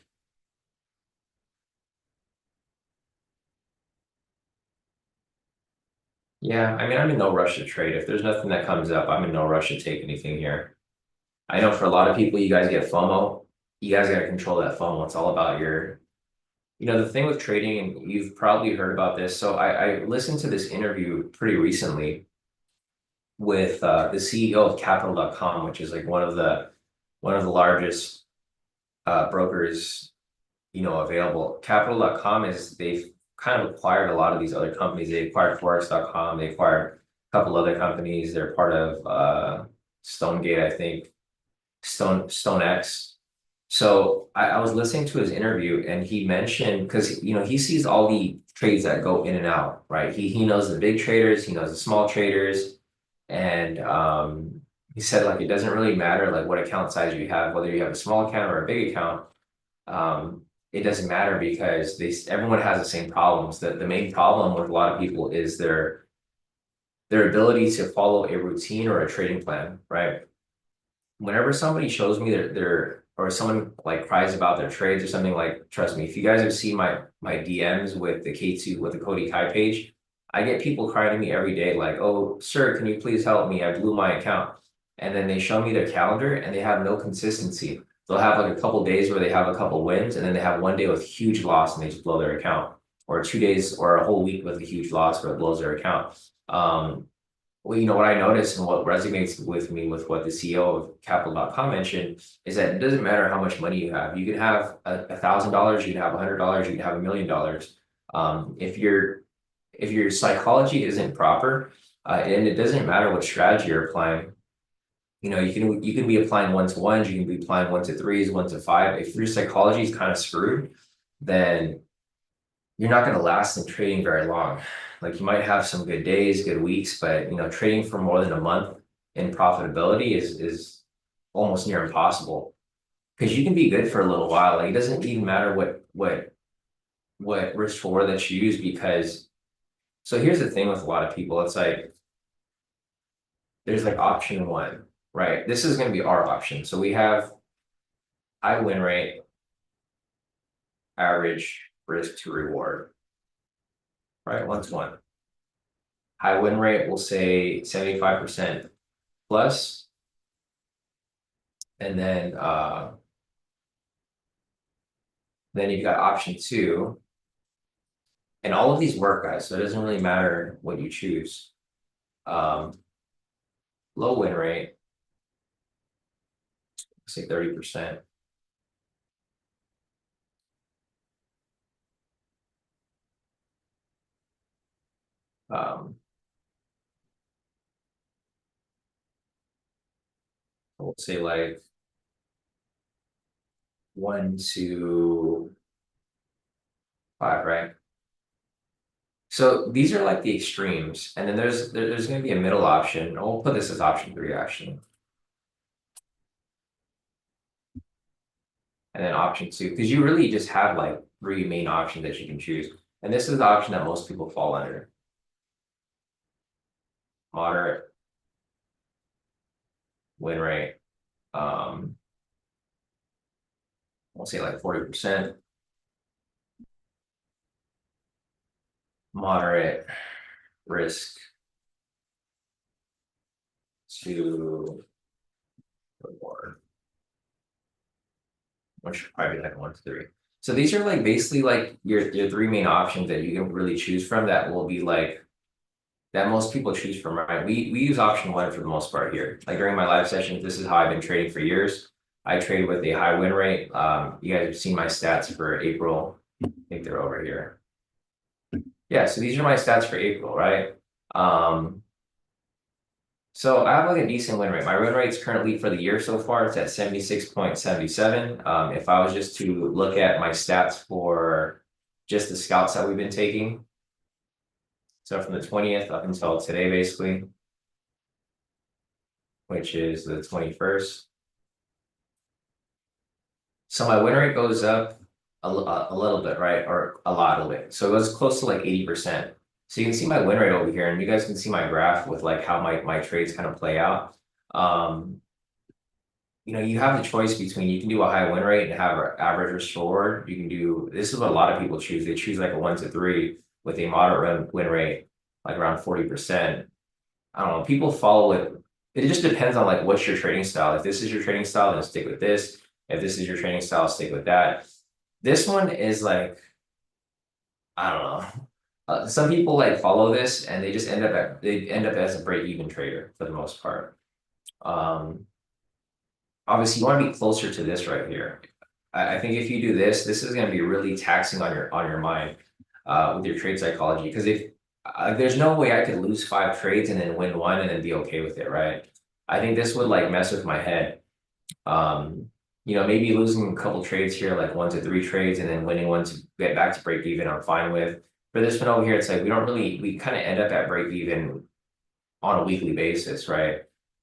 Yeah, I mean, I'm in no rush to trade. If there's nothing that comes up, I'm in no rush to take anything here. I know for a lot of people, you guys get FOMO. You guys got to control that FOMO. It's all about the thing with trading, and you've probably heard about this. So I listened to this interview pretty recently with the CEO of capital.com, which is like one of the largest brokers, available. Capital.com they've kind of acquired a lot of these other companies. They acquired forex.com, they acquired a couple other companies. They're part of Stonegate, I think, StoneX. So I was listening to his interview and he mentioned, because he sees all the trades that go in and out, right? He knows the big traders, he knows the small traders, and he said like it doesn't really matter like what account size you have, whether you have a small account or a big account. It doesn't matter because everyone has the same problems. The main problem with a lot of people is their ability to follow a routine or a trading plan, right? Whenever somebody shows me their or someone like cries about their trades or something, like trust me, if you guys have seen my DMs with the K2 with the Kodi Kai page, I get people crying to me every day like, oh sir, can you please help me? I blew my account. And then they show me their calendar and they have no consistency. They'll have like a couple days where they have a couple wins, and then they have one day with huge loss and they just blow their account, or 2 days or a whole week with a huge loss where it blows their account. Well, what I noticed and what resonates with me with what the CEO of Capital.com mentioned is that it doesn't matter how much money you have. You can have $1,000, you can have $100, you can have $1,000,000. If your psychology isn't proper, and it doesn't matter what strategy you're applying. You can be applying 1 to 1s, you can be applying 1 to 3s, 1 to 5. If your psychology is kind of screwed, then you're not going to last in trading very long. Like you might have some good days, good weeks, but trading for more than a month in profitability is almost near impossible. Because you can be good for a little while. Like it doesn't even matter what risk reward that you use, because so here's the thing with a lot of people, it's like there's like option one, right? This is going to be our option. So we have high win rate, average risk to reward, right? 1 to 1. High win rate, we'll say 75% plus. And then you've got option 2. And all of these work, guys, so it doesn't really matter what you choose. Low win rate, say 30%. We'll say like 1 to 5, right? So these are like the extremes, and then there's going to be a middle option. And we'll put this as option 3 actually, and then option 2, because you really just have like 3 main options that you can choose, and this is the option that most people fall under. Moderate win rate, we'll say like 40%. Moderate risk to reward, which should probably be like 1 to 3. So these are like basically like your 3 main options that you can really choose from that will be like that most people choose from, right? We use option 1 for the most part here. Like during my live sessions, this is how I've been trading for years. I trade with a high win rate. You guys have seen my stats for April. I think they're over here. Yeah, so these are my stats for April, right? So I have like a decent win rate. My win rate's currently for the year so far, it's at 76.77. If I was just to look at my stats for just the scouts that we've been taking, so from the 20th up until today, basically, which is the 21st. So my win rate goes up a little bit, right? Or a lot of it. So it goes close to like 80%. So you can see my win rate over here, and you guys can see my graph with like how my trades kind of play out. You have the choice between you can do a high win rate and have an average risk reward. You can do, this is what a lot of people choose. They choose like a 1 to 3 with a moderate win rate, like around 40%. I don't know, people follow it. It just depends on like what's your trading style. If this is your trading style, then stick with this. If this is your trading style, stick with that. This one is like, I don't know. Some people like follow this and they just end up as a break-even trader for the most part. Obviously you want to be closer to this right here. I think if you do this, this is going to be really taxing on your mind with your trade psychology. Because if there's no way I could lose 5 trades and then win 1 and then be okay with it, right? I think this would like mess with my head. Maybe losing a couple trades here, like 1 to 3 trades, and then winning 1 to get back to break even, I'm fine with. For this one over here, it's like we kind of end up at break even on a weekly basis, right?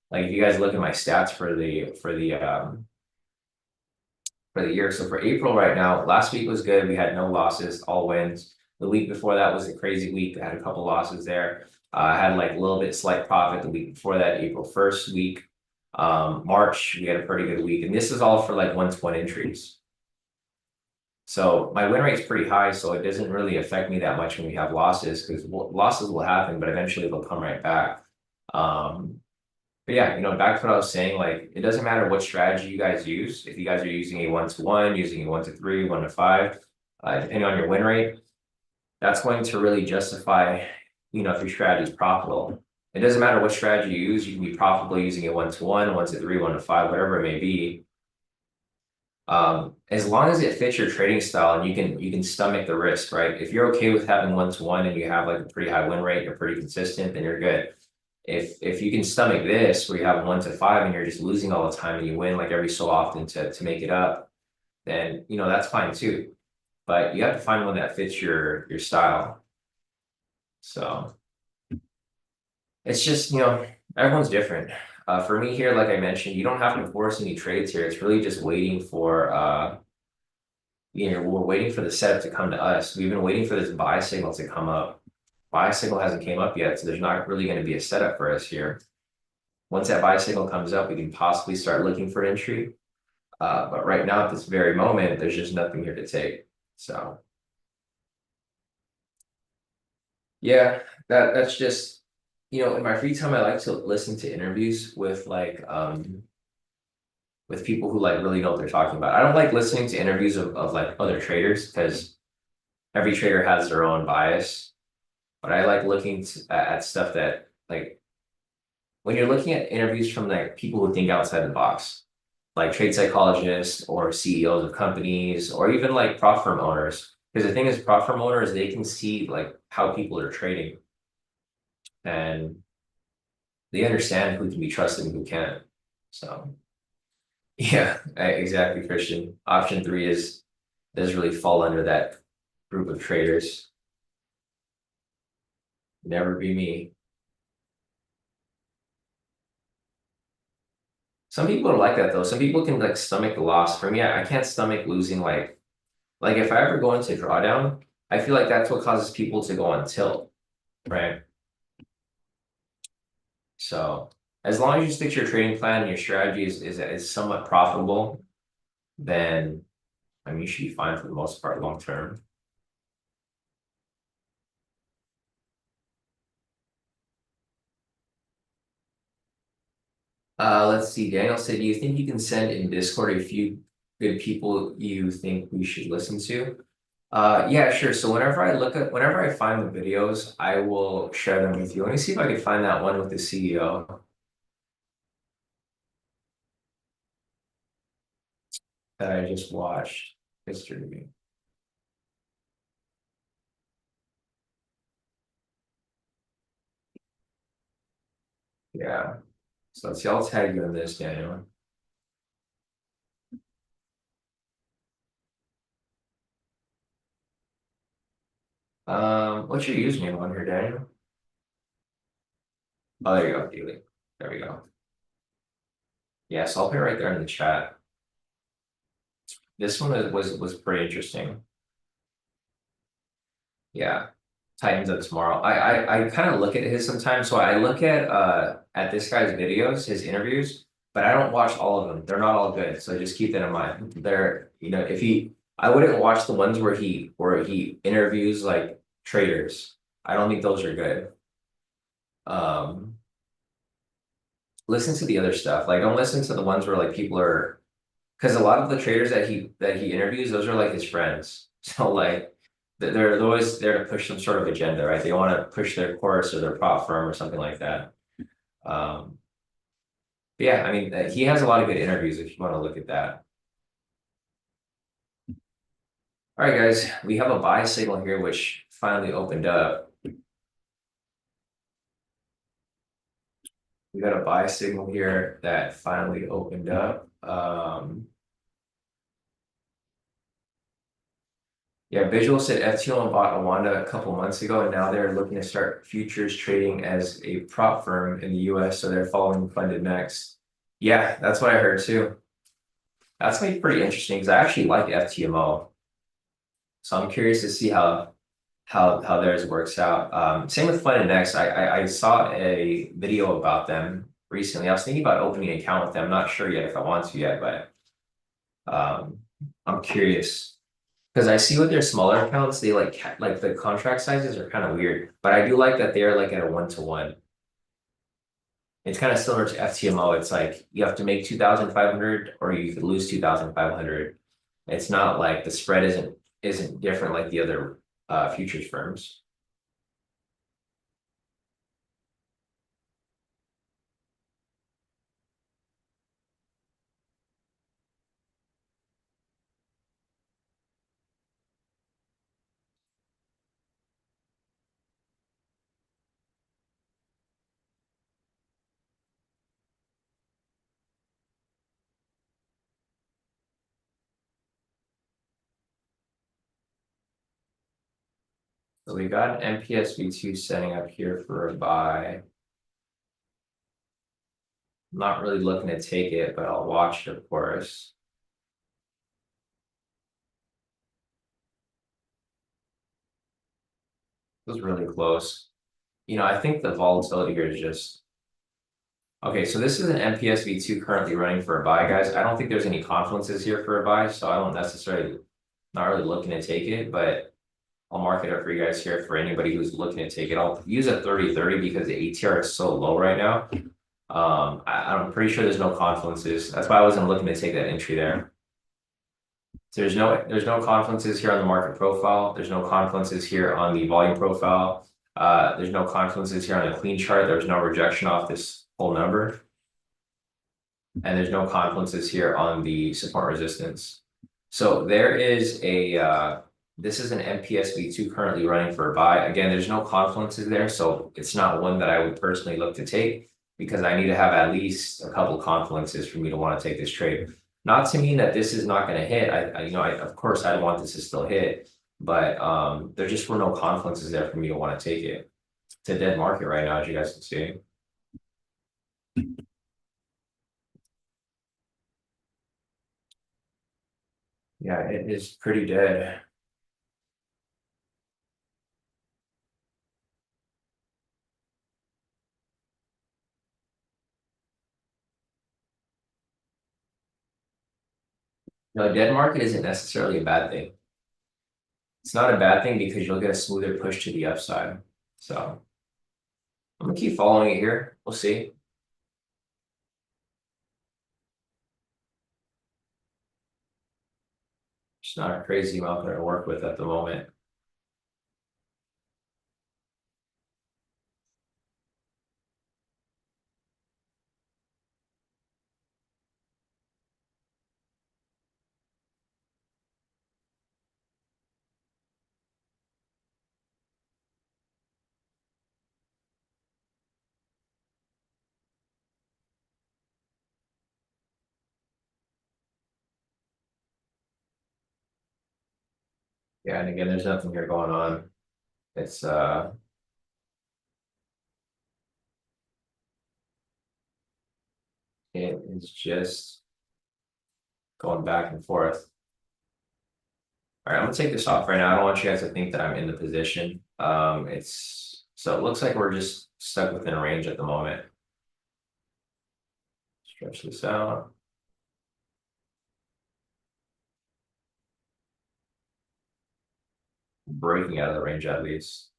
Like if you guys look at my stats for the year. So for April right now, last week was good. We had no losses, all wins. The week before that was a crazy week. I had a couple losses there. I had like a little bit slight profit the week before that, April 1st week. March, we had a pretty good week. And this is all for like 1-to-1 entries. So my win rate is pretty high, so it doesn't really affect me that much when we have losses, because losses will happen, but eventually they'll come right back. But yeah, back to what I was saying, like it doesn't matter what strategy you guys use. If you guys are using a 1-to-1, using a 1 to 3, 1 to 5, depending on your win rate, that's going to really justify, if your strategy is profitable. It doesn't matter what strategy you use, you can be profitable using a 1-to-1, 1 to 3, 1 to 5, whatever it may be. As long as it fits your trading style and you can stomach the risk, right? If you're okay with having 1-to-1 and you have like a pretty high win rate, you're pretty consistent, then you're good. If you can stomach this where you have 1 to 5 and you're just losing all the time and you win like every so often to make it up, then that's fine too. But you have to find one that fits your style. So it's just, everyone's different. For me here, like I mentioned, you don't have to force any trades here. It's really just waiting for we're waiting for the setup to come to us. We've been waiting for this buy signal to come up. Buy signal hasn't came up yet, so there's not really going to be a setup for us here. Once that buy signal comes up, we can possibly start looking for entry. But right now, at this very moment, there's just nothing here to take. So yeah, that's just in my free time, I like to listen to interviews with people who like really know what they're talking about. I don't like listening to interviews of like other traders because every trader has their own bias. But I like looking at stuff that like when you're looking at interviews from like people who think outside the box, like trade psychologists or CEOs of companies, or even like prop firm owners. Because the thing is, prop firm owners, they can see like how people are trading and they understand who can be trusted and who can't. So yeah, exactly, Christian. Option three is does really fall under that group of traders. Never be me. Some people are like that though. Some people can like stomach the loss. For me, I can't stomach losing like if I ever go into drawdown, I feel like that's what causes people to go on tilt, right? So as long as you stick to your trading plan and your strategy is somewhat profitable, then I mean you should be fine for the most part long term. Let's see. Daniel said, "Do you think you can send in Discord a few good people you think we should listen to?" Yeah, sure. So whenever I find the videos, I will share them with you. Let me see if I can find that one with the CEO that I just watched yesterday. Yeah. So let's see. I'll tag you in this, Daniel. What's your username on here, Daniel? Oh, there you go, Dealy. There we go. Yeah, so I'll put it right there in the chat. This one was pretty interesting. Yeah. Tightens up tomorrow. I kind of look at his sometimes. So I look at this guy's videos, his interviews, but I don't watch all of them. They're not all good. So just keep that in mind. If he I wouldn't watch the ones where he interviews like traders. I don't think those are good. Um Listen to the other stuff. Like don't listen to the ones where like people are because a lot of the traders that he interviews, those are like his friends. So like they're always there to push some sort of agenda, right? They want to push their course or their prop firm or something like that. Um, but yeah, I mean, he has a lot of good interviews if you want to look at that. All right, guys, we have a buy signal here which finally opened up. We got a buy signal here that finally opened up. Yeah, Visual said FTL bought Awanda a couple months ago, and now they're looking to start futures trading as a prop firm in the US, so they're following funded next. Yeah, that's what I heard too. That's gonna be pretty interesting because I actually like FTMO. So I'm curious to see how theirs works out. Same with Funded Next. I saw a video about them recently. I was thinking about opening an account with them. I'm not sure yet if I want to yet, but I'm curious. Because I see with their smaller accounts, they like the contract sizes are kind of weird, but I do like that they're like at a 1-to-1. It's kind of similar to FTMO. It's like you have to make 2,500 or you could lose 2,500. It's not like the spread isn't different like the other futures firms. So we got an MPSV2 setting up here for a buy. I'm not really looking to take it, but I'll watch it, of course. It was really close. I think the volatility here is just okay. So this is an MPSV2 currently running for a buy, guys. I don't think there's any confluences here for a buy, so I don't necessarily not really looking to take it, but I'll mark it up for you guys here for anybody who's looking to take it. I'll use a 30-30 because the ATR is so low right now. I'm pretty sure there's no confluences. That's why I wasn't looking to take that entry there. So there's no confluences here on the market profile. There's no confluences here on the volume profile. There's no confluences here on the clean chart. There's no rejection off this whole number. And there's no confluences here on the support resistance. So there is this is an MPSV2 currently running for a buy. Again, there's no confluences there, so it's not one that I would personally look to take because I need to have at least a couple confluences for me to want to take this trade. Not to mean that this is not going to hit. Of course, I want this to still hit, but there just were no confluences there for me to want to take it. It's a dead market right now, as you guys can see. Yeah, it is pretty dead. No, a dead market isn't necessarily a bad thing. It's not a bad thing because you'll get a smoother push to the upside. So I'm gonna keep following it here. We'll see. It's not a crazy amount there to work with at the moment. Yeah, and again, there's nothing here going on. It's it is just going back and forth. All right, I'm gonna take this off right now. I don't want you guys to think that I'm in the position. So it looks like we're just stuck within range at the moment. Stretch this out. Breaking out of the range at least.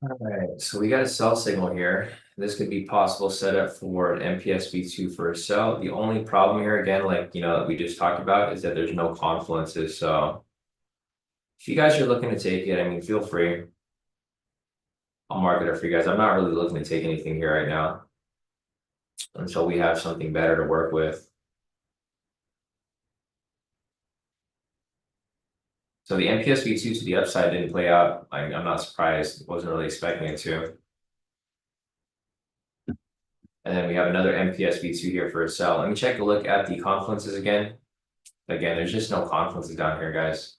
All right, so we got a sell signal here. This could be possible setup for an MPSV2 for a sell. The only problem here, again, that we just talked about, is that there's no confluences. So if you guys are looking to take it, I mean, feel free. I'll mark it up for you guys. I'm not really looking to take anything here right now until we have something better to work with. So the MPSV2 to the upside didn't play out. I'm not surprised. Wasn't really expecting it to. And then we have another MPSV2 here for a sell. Let me check a look at the confluences again. Again, there's just no confluences down here, guys.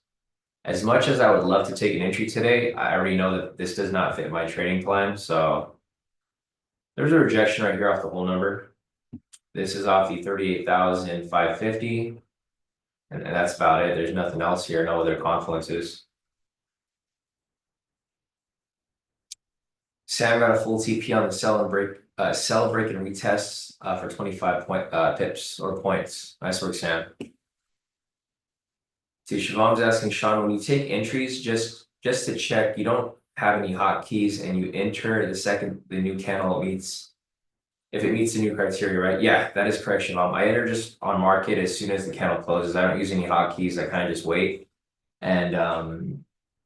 As much as I would love to take an entry today, I already know that this does not fit my trading plan. So there's a rejection right here off the whole number. This is off the 38,550. And that's about it. There's nothing else here, no other confluences. Sam got a full TP on the sell break and retest for 25 pips or points. Nice work, Sam. See, Shavam's asking Sean, when you take entries, just to check, you don't have any hotkeys and you enter the second the new candle meets, if it meets the new criteria, right? Yeah, that is correct, Shavam. I enter just on market as soon as the candle closes. I don't use any hotkeys. I kind of just wait. And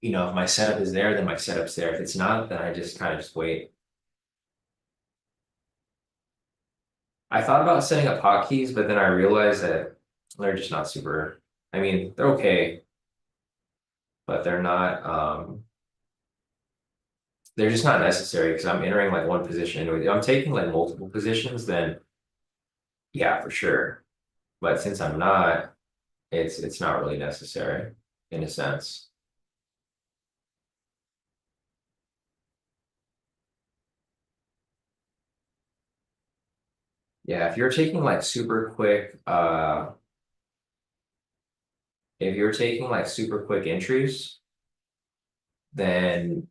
if my setup is there, then my setup's there. If it's not, then I just kind of just wait. I thought about setting up hotkeys, but then I realized that they're just not super. I mean, they're okay, but they're just not necessary because I'm entering like one position. If I'm taking like multiple positions, then yeah, for sure. But since I'm not, it's not really necessary in a sense. Yeah, if you're taking like super quick, if you're taking like super quick entries, then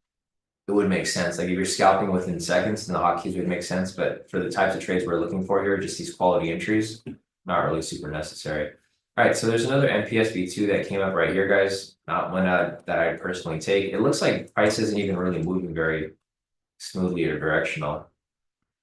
it would make sense. Like if you're scalping within seconds, then the hotkeys would make sense. But for the types of trades we're looking for here, just these quality entries, not really super necessary. All right, so there's another NPS V2 that came up right here, guys. Not one that I personally take. It looks like price isn't even really moving very smoothly or directional.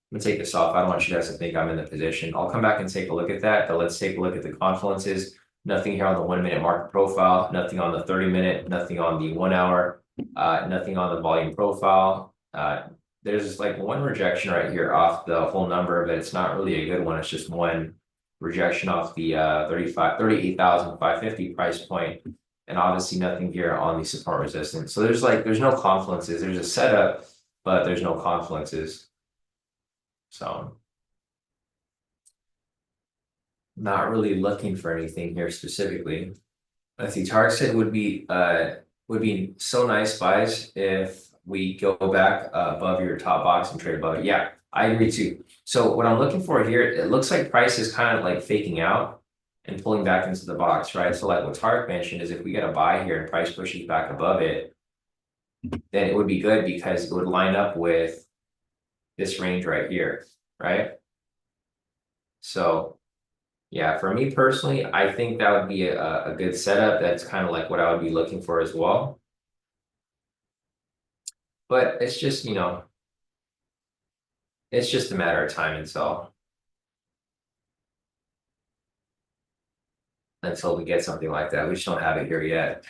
I'm gonna take this off. I don't want you guys to think I'm in the position. I'll come back and take a look at that, but let's take a look at the confluences. Nothing here on the 1 minute market profile, nothing on the 30 minute, nothing on the 1 hour, nothing on the volume profile. There's just like one rejection right here off the whole number, but it's not really a good one. It's just one rejection off the 38,550 price point, and obviously nothing here on the support resistance. So there's no confluences. There's a setup, but there's no confluences. So not really looking for anything here specifically. Let's see, target would be so nice buys if we go back above your top box and trade above it. Yeah, I agree too. So what I'm looking for here, it looks like price is kind of like faking out and pulling back into the box, right? So like what Tarek mentioned is if we get a buy here and price pushes back above it, then it would be good because it would line up with this range right here, right? So yeah, for me personally, I think that would be a good setup. That's kind of like what I would be looking for as well. But it's just, it's just a matter of time until we get something like that. We just don't have it here yet.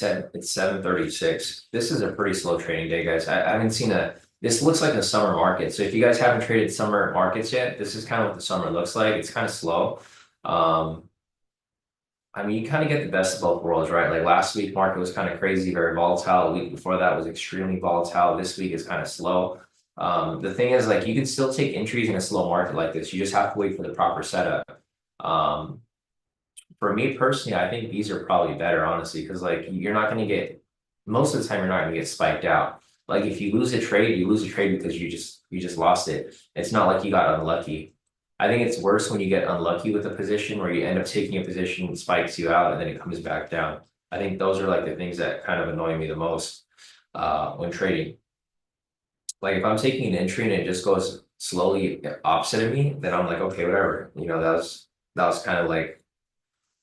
It's 7:36. This is a pretty slow trading day, guys. I haven't seen this looks like a summer market. So if you guys haven't traded summer markets yet, this is kind of what the summer looks like. It's kind of slow. Um, I mean, you kind of get the best of both worlds, right? Like last week, market was kind of crazy, very volatile. The week before that was extremely volatile. This week is kind of slow. The thing is, like, you can still take entries in a slow market like this. You just have to wait for the proper setup. Um, for me personally, I think these are probably better, honestly, because like you're not going to get most of the time you're not going to get spiked out. Like if you lose a trade, you lose a trade because you just lost it. It's not like you got unlucky. I think it's worse when you get unlucky with a position where you end up taking a position and spikes you out and then it comes back down. I think those are like the things that kind of annoy me the most when trading. Like if I'm taking an entry and it just goes slowly opposite of me, then I'm like, okay, whatever. That was kind of like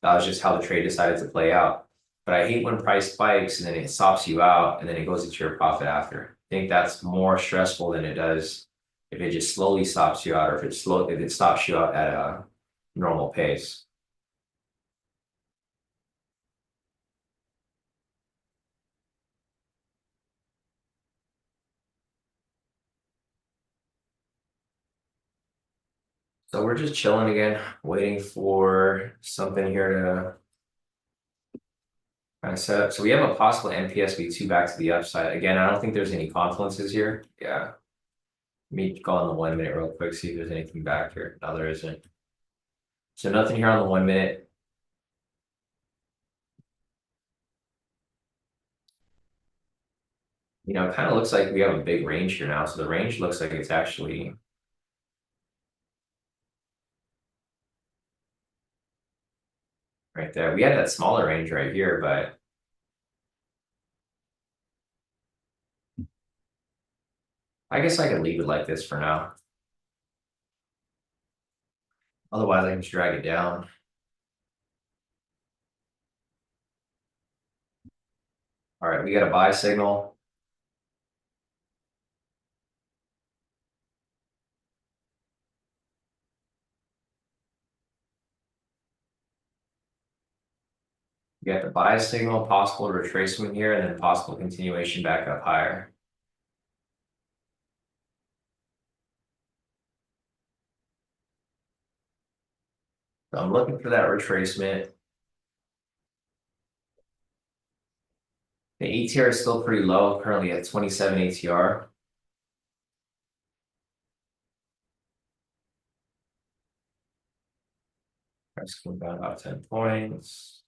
that was just how the trade decided to play out. But I hate when price spikes and then it stops you out and then it goes into your profit after. I think that's more stressful than it does if it just slowly stops you out or if it stops you out at a normal pace. So we're just chilling again, waiting for something here to kind of set up. So we have a possible NPS V2 back to the upside. Again, I don't think there's any confluences here. Yeah. Let me go on the 1 minute real quick, see if there's anything back here. No, there isn't. So nothing here on the 1 minute. It kind of looks like we have a big range here now. So the range looks like it's actually right there. We had that smaller range right here, but I guess I could leave it like this for now. Otherwise, I can just drag it down. All right, we got a buy signal. We got the buy signal, possible retracement here, and then possible continuation back up higher. I'm looking for that retracement. The ATR is still pretty low, currently at 27 ATR. Price coming down about 10 points.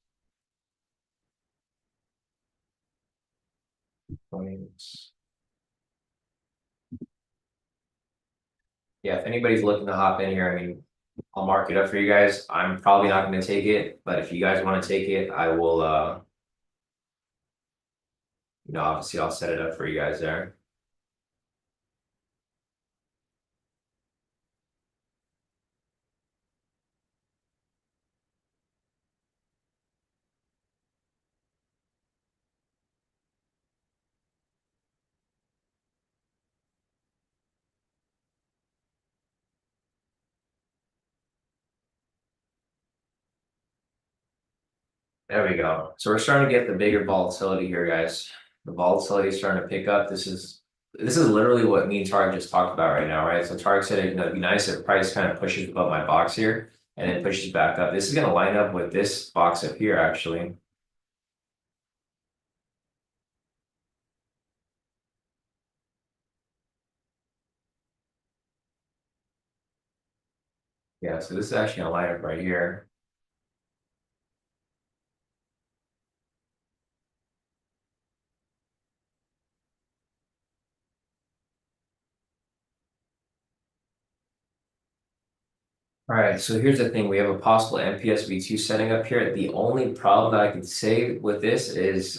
Yeah, if anybody's looking to hop in here, I mean, I'll mark it up for you guys. I'm probably not going to take it, but if you guys want to take it, I will, obviously I'll set it up for you guys there. There we go. So we're starting to get the bigger volatility here, guys. The volatility is starting to pick up. This is literally what me and Tarek just talked about right now, right? So Tarek said it'd be nice if price kind of pushes above my box here and then pushes back up. This is going to line up with this box up here, actually. Yeah, so this is actually going to line up right here. All right, so here's the thing. We have a possible MPS V2 setting up here. The only problem that I could say with this is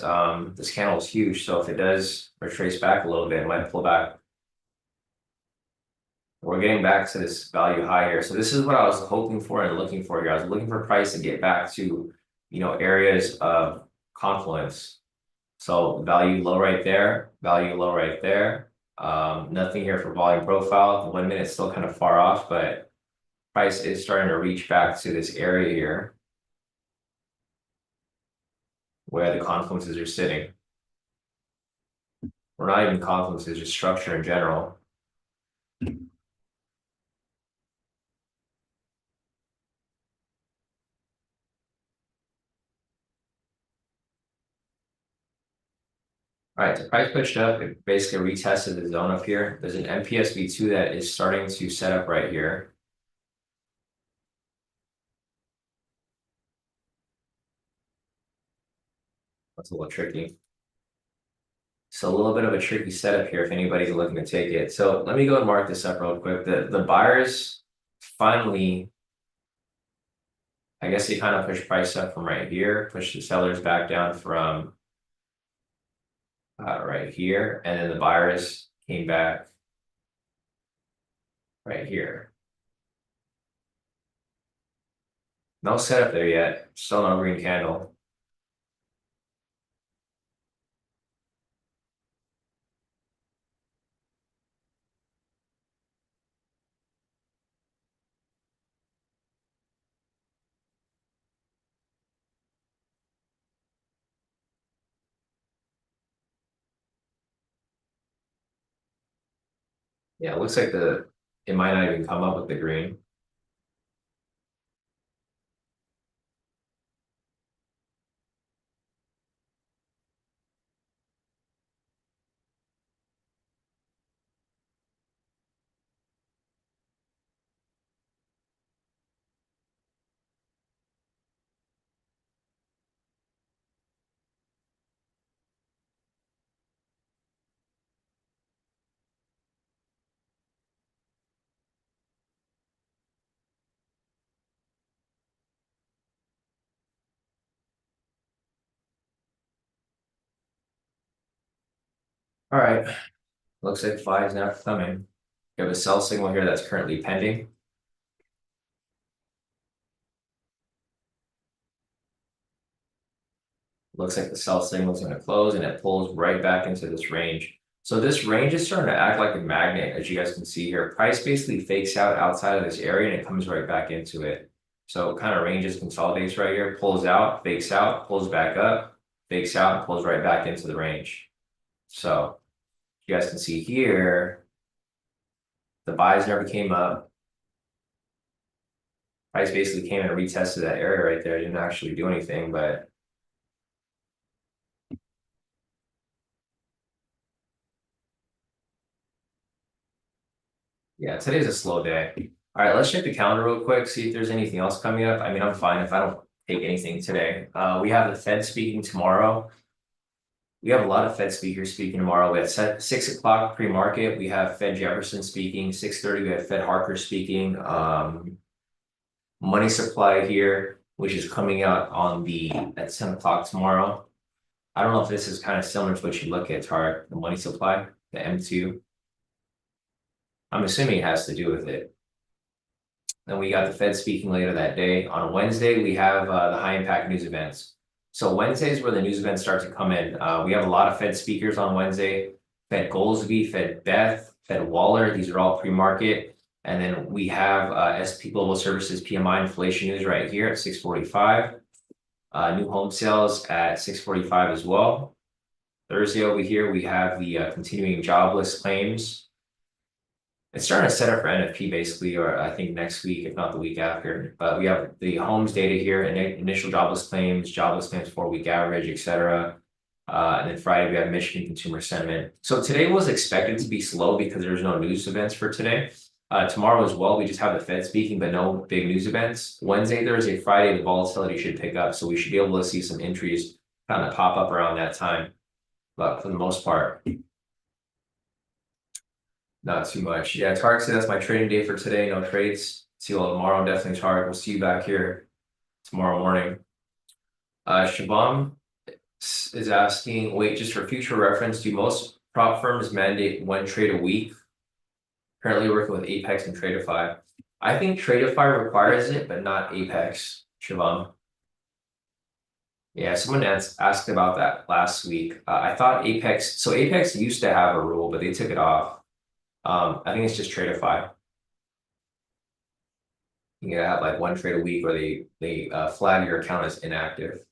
this candle is huge. So if it does retrace back a little bit, it might pull back. We're getting back to this value high here. So this is what I was hoping for and looking for here. I was looking for price to get back to, areas of confluence. So value low right there, value low right there. Nothing here for volume profile. The 1 minute's still kind of far off, but price is starting to reach back to this area here where the confluences are sitting. We're not even confluences, just structure in general. All right, the price pushed up, it basically retested the zone up here. There's an MPS V2 that is starting to set up right here. That's a little tricky. So a little bit of a tricky setup here if anybody's looking to take it. So let me go and mark this up real quick. The buyers finally, I guess they kind of pushed price up from right here, pushed the sellers back down from right here, and then the buyers came back right here. No setup there yet, still no green candle. Yeah, it looks like it might not even come up with the green. All right, looks like five is now coming. We have a sell signal here that's currently pending. Looks like the sell signal is going to close and it pulls right back into this range. So this range is starting to act like a magnet, as you guys can see here. Price basically fakes out outside of this area and it comes right back into it. So it kind of ranges, consolidates right here, pulls out, fakes out, pulls back up, fakes out, pulls right back into the range. So you guys can see here, the buys never came up. Price basically came and retested that area right there. Didn't actually do anything, but yeah, today's a slow day. All right, let's check the calendar real quick, see if there's anything else coming up. I mean, I'm fine if I don't take anything today. We have the Fed speaking tomorrow. We have a lot of Fed speakers speaking tomorrow. We have 6 o'clock pre-market. We have Fed Jefferson speaking. 6:30, we have Fed Harker speaking. Money supply here, which is coming out on the at 10 o'clock tomorrow. I don't know if this is kind of similar to what you look at, Tarek, the money supply, the M2. I'm assuming it has to do with it. Then we got the Fed speaking later that day. On Wednesday, we have the high impact news events. So Wednesday is where the news events start to come in. We have a lot of Fed speakers on Wednesday. Fed Goldsby, Fed Beth, Fed Waller. These are all pre-market. And then we have S&P Global Services PMI inflation news right here at 6:45. New home sales at 6:45 as well. Thursday over here, we have the continuing jobless claims. It's starting to set up for NFP basically, or I think next week, if not the week after. But we have the homes data here, and initial jobless claims 4-week average, etc. And then Friday, we have Michigan consumer sentiment. So today was expected to be slow because there's no news events for today. Tomorrow as well, we just have the Fed speaking, but no big news events. Wednesday, Thursday, Friday, the volatility should pick up. So we should be able to see some entries kind of pop up around that time. But for the most part, not too much. Yeah, Tarek said that's my trading day for today. No trades. See you all tomorrow. Definitely, Tarek. We'll see you back here tomorrow morning. Shabam is asking, wait, just for future reference, do most prop firms mandate one trade a week? Currently working with Apex and Tradeify. I think Tradeify requires it, but not Apex, Shabam. Yeah, someone asked about that last week. I thought Apex, so Apex used to have a rule, but they took it off. I think it's just Tradeify. You gotta have like one trade a week, or they flag your account as inactive.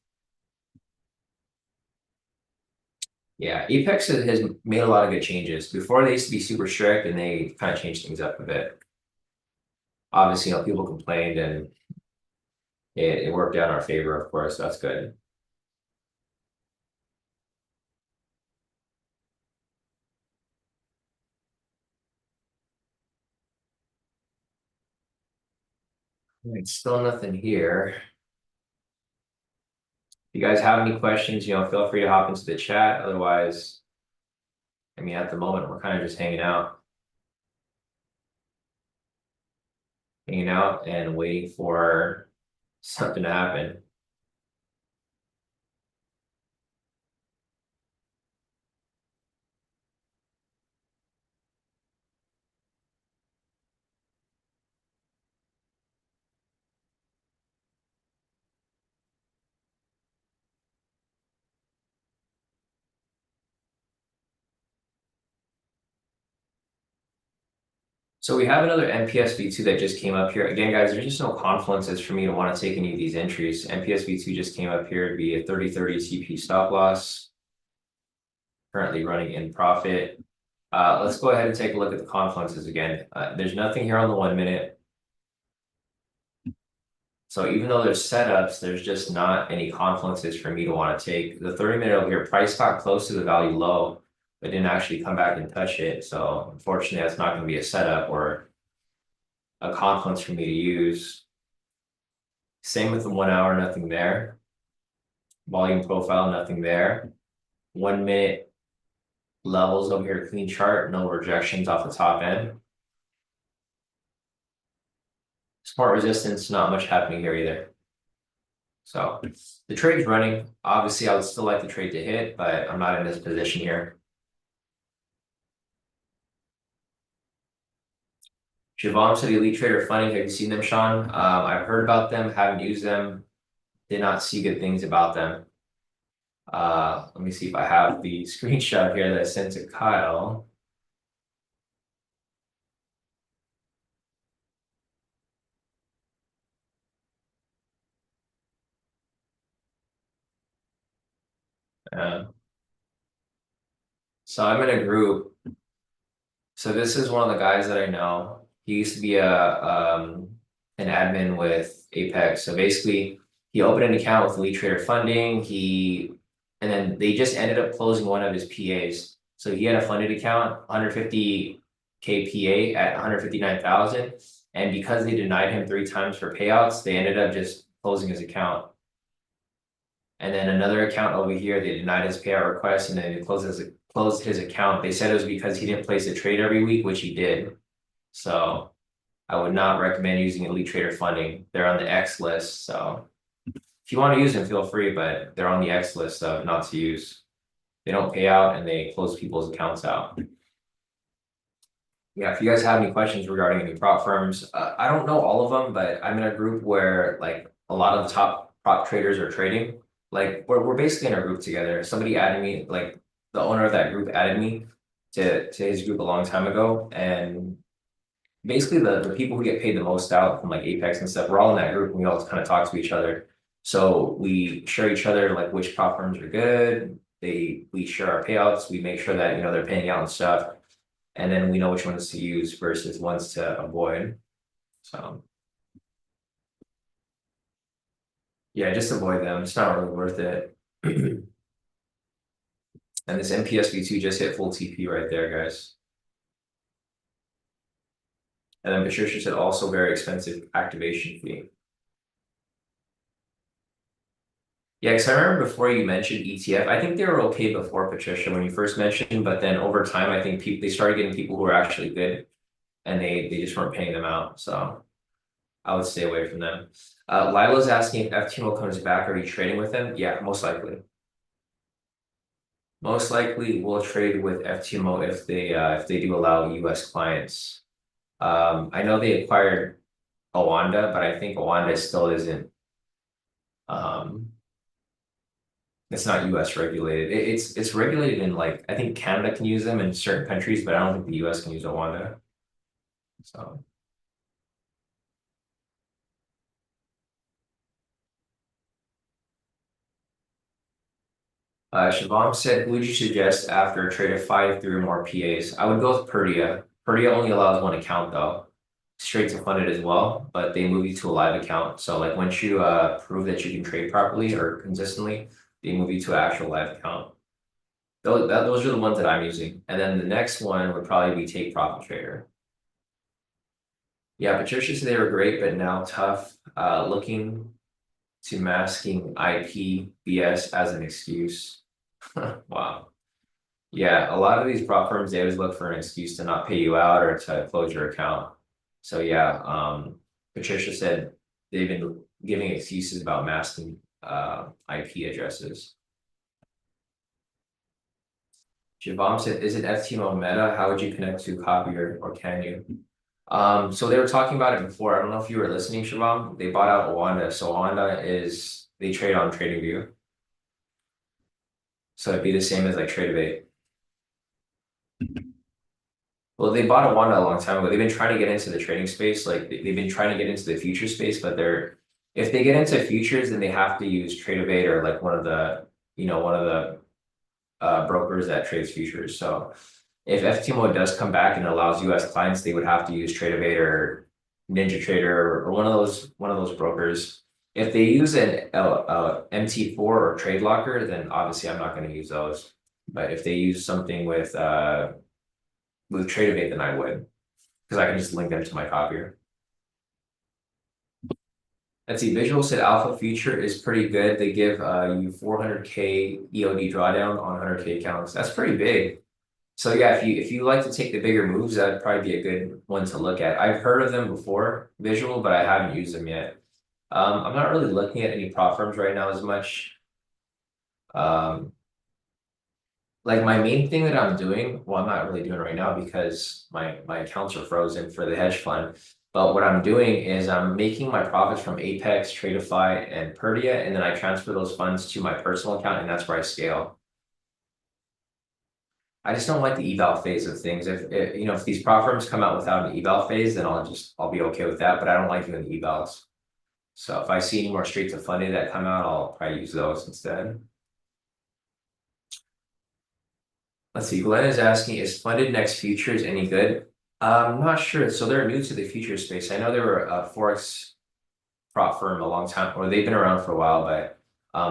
Yeah, Apex has made a lot of good changes. Before they used to be super strict, and they kind of changed things up a bit. Obviously, people complained, and it worked out in our favor, of course. So that's good. It's still nothing here. If you guys have any questions, feel free to hop into the chat. Otherwise, I mean, at the moment, we're kind of just hanging out and waiting for something to happen. So we have another NPS V2 that just came up here. Again, guys, there's just no confluences for me to want to take any of these entries. NPS V2 just came up here to be a 30-30 CP stop loss, currently running in profit. Let's go ahead and take a look at the confluences again. There's nothing here on the 1 minute. So even though there's setups, there's just not any confluences for me to want to take. The 30-minute over here, price got close to the value low, but didn't actually come back and touch it. So unfortunately, that's not going to be a setup or a confluence for me to use. Same with the 1 hour, nothing there. Volume profile, nothing there. 1 minute levels over here, clean chart, no rejections off the top end. Smart resistance, not much happening here either. So the trade's running. Obviously, I would still like the trade to hit, but I'm not in this position here. Siobhan said Elite Trader Funding. Have you seen them, Sean? I've heard about them, haven't used them, did not see good things about them. Let me see if I have the screenshot here that I sent to Kyle. So I'm in a group. So this is one of the guys that I know. He used to be a an admin with Apex. So basically, he opened an account with Elite Trader Funding. And then they just ended up closing one of his PAs. So he had a funded account, 150K PA at 159,000. And because they denied him 3 times for payouts, they ended up just closing his account. And then another account over here, they denied his payout request and then they closed his account. They said it was because he didn't place a trade every week, which he did. So I would not recommend using Elite Trader Funding. They're on the X list. So if you want to use them, feel free, but they're on the X list of not to use. They don't pay out and they close people's accounts out. Yeah, if you guys have any questions regarding any prop firms, I don't know all of them, but I'm in a group where like a lot of the top prop traders are trading. Like we're basically in a group together. Somebody added me, like the owner of that group added me to his group a long time ago. And basically the people who get paid the most out from like Apex and stuff, we're all in that group and we all kind of talk to each other. So we share each other like which prop firms are good. We share our payouts. We make sure that they're paying out and stuff. And then we know which ones to use versus ones to avoid. So yeah, just avoid them. It's not really worth it. And this MPSV2 just hit full TP right there, guys. And then Patricia said also very expensive activation fee. Yeah, because I remember before you mentioned ETF, I think they were okay before Patricia when you first mentioned, but then over time, I think they started getting people who were actually good and they just weren't paying them out. So I would stay away from them. Lila's asking if FTMO comes back, are you trading with them? Yeah, most likely. Most likely we'll trade with FTMO if they do allow US clients. I know they acquired Awanda, but I think Awanda still isn't it's not US regulated. It's regulated in like I think Canada can use them in certain countries, but I don't think the US can use Awanda. So Siobhan said, who would you suggest after a trade of 5 or more PAs? I would go with Perdia. Perdia only allows one account though, straight to fund it as well, but they move you to a live account. So like once you prove that you can trade properly or consistently, they move you to an actual live account. Those are the ones that I'm using. And then the next one would probably be Take Profit Trader. Yeah, Patricia said they were great, but now tough. Looking to masking IP BS as an excuse. Wow. Yeah, a lot of these prop firms, they always look for an excuse to not pay you out or to close your account. So yeah, Patricia said they've been giving excuses about masking IP addresses. Javam said, is it FTMO meta? How would you connect to copier or can you? So they were talking about it before. I don't know if you were listening, Shabam. They bought out Awanda. So Awanda they trade on TradingView. So it'd be the same as like TradeAway. Well, they bought Awanda a long time ago. They've been trying to get into the trading space. Like they've been trying to get into the future space, but if they get into futures, then they have to use TradeAway or like one of the brokers that trades futures. So if FTMO does come back and allows US clients, they would have to use TradeAway or NinjaTrader or one of those brokers. If they use an MT4 or TradeLocker, then obviously I'm not going to use those. But if they use something with TradeAway, then I would, because I can just link them to my copier. Let's see, Visual said Alpha Future is pretty good. They give you 400K EOD drawdown on 100K accounts. That's pretty big. So yeah, if you like to take the bigger moves, that'd probably be a good one to look at. I've heard of them before, Visual, but I haven't used them yet. I'm not really looking at any prop firms right now as much. Like my main thing that I'm doing, well, I'm not really doing right now because my accounts are frozen for the hedge fund. But what I'm doing is I'm making my profits from Apex, Tradeify, and Perdia, and then I transfer those funds to my personal account, and that's where I scale. I just don't like the eval phase of things. If these prop firms come out without an eval phase, then I'll be okay with that. But I don't like doing the evals. So if I see any more straight to funding that come out, I'll probably use those instead. Let's see. Glenn is asking, is funded next futures any good? I'm not sure. So they're new to the future space. I know they were a forex prop firm a long time, or they've been around for a while, but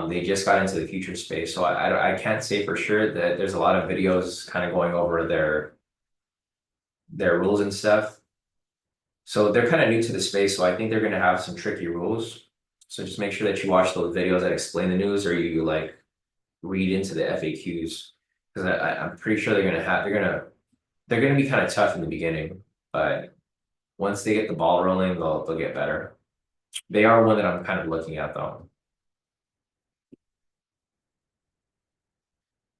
they just got into the future space. So I can't say for sure that there's a lot of videos kind of going over their rules and stuff. So they're kind of new to the space, so I think they're going to have some tricky rules. So just make sure that you watch those videos that explain the news, or you like read into the FAQs, because I'm pretty sure they're gonna be kind of tough in the beginning, but once they get the ball rolling, they'll get better. They are one that I'm kind of looking at though.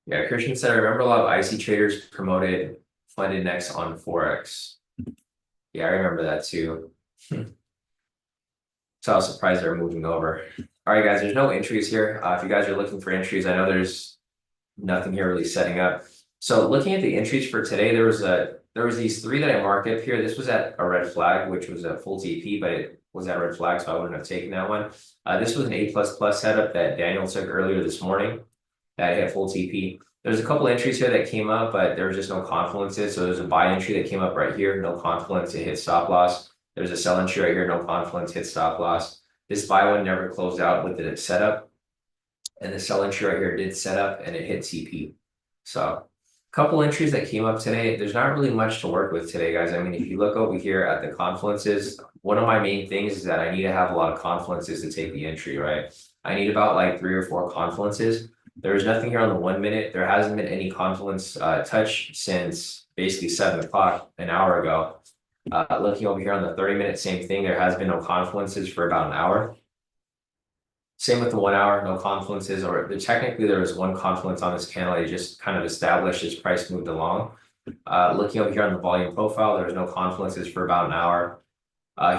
Yeah, Christian said, I remember a lot of IC traders promoted funded next on forex. Yeah, I remember that too. So I was surprised they're moving over. All right, guys, there's no entries here. If you guys are looking for entries, I know there's nothing here really setting up. So looking at the entries for today, there was these three that I marked up here. This was at a red flag, which was a full TP, but it was at a red flag, so I wouldn't have taken that one. This was an A++ setup that Daniel took earlier this morning that hit full TP. There's a couple entries here that came up, but there was just no confluences. So there's a buy entry that came up right here, no confluence, it hit stop loss. There's a sell entry right here, no confluence, hit stop loss. This buy one never closed out with the setup. And the sell entry right here did set up and it hit TP. So a couple entries that came up today. There's not really much to work with today, guys. I mean, if you look over here at the confluences, one of my main things is that I need to have a lot of confluences to take the entry, right? I need about like 3 or 4 confluences. There's nothing here on the 1 minute. There hasn't been any confluence touch since basically 7 o'clock an hour ago. Looking over here on the 30-minute, same thing. There has been no confluences for about an hour. Same with the 1 hour, no confluences, or technically there was one confluence on this candle. It just kind of established as price moved along. Looking over here on the volume profile, there was no confluences for about an hour.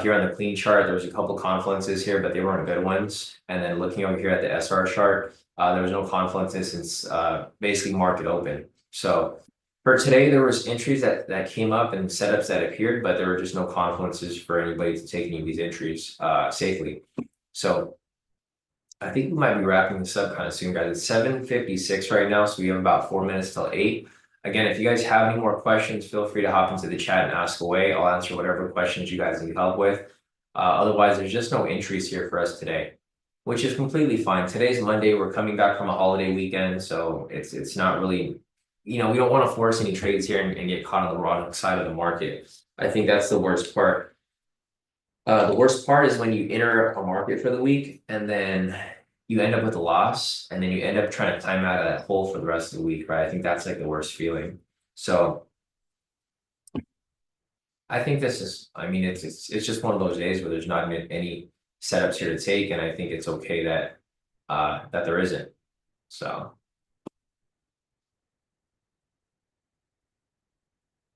Here on the clean chart, there was a couple confluences here, but they weren't good ones. And then looking over here at the SR chart, there was no confluences since basically market open. So for today, there was entries that came up and setups that appeared, but there were just no confluences for anybody to take any of these entries safely. So I think we might be wrapping this up kind of soon, guys. It's 7:56 right now, so we have about 4 minutes till 8. Again, if you guys have any more questions, feel free to hop into the chat and ask away. I'll answer whatever questions you guys need help with. Otherwise, there's just no entries here for us today, which is completely fine. Today's Monday. We're coming back from a holiday weekend, so it's not really, we don't want to force any trades here and get caught on the wrong side of the market. I think that's the worst part. The worst part is when you enter a market for the week and then you end up with a loss and then you end up trying to time out of that hole for the rest of the week, right? I think that's like the worst feeling. So I think it's just one of those days where there's not any setups here to take, and I think it's okay that that there isn't. So.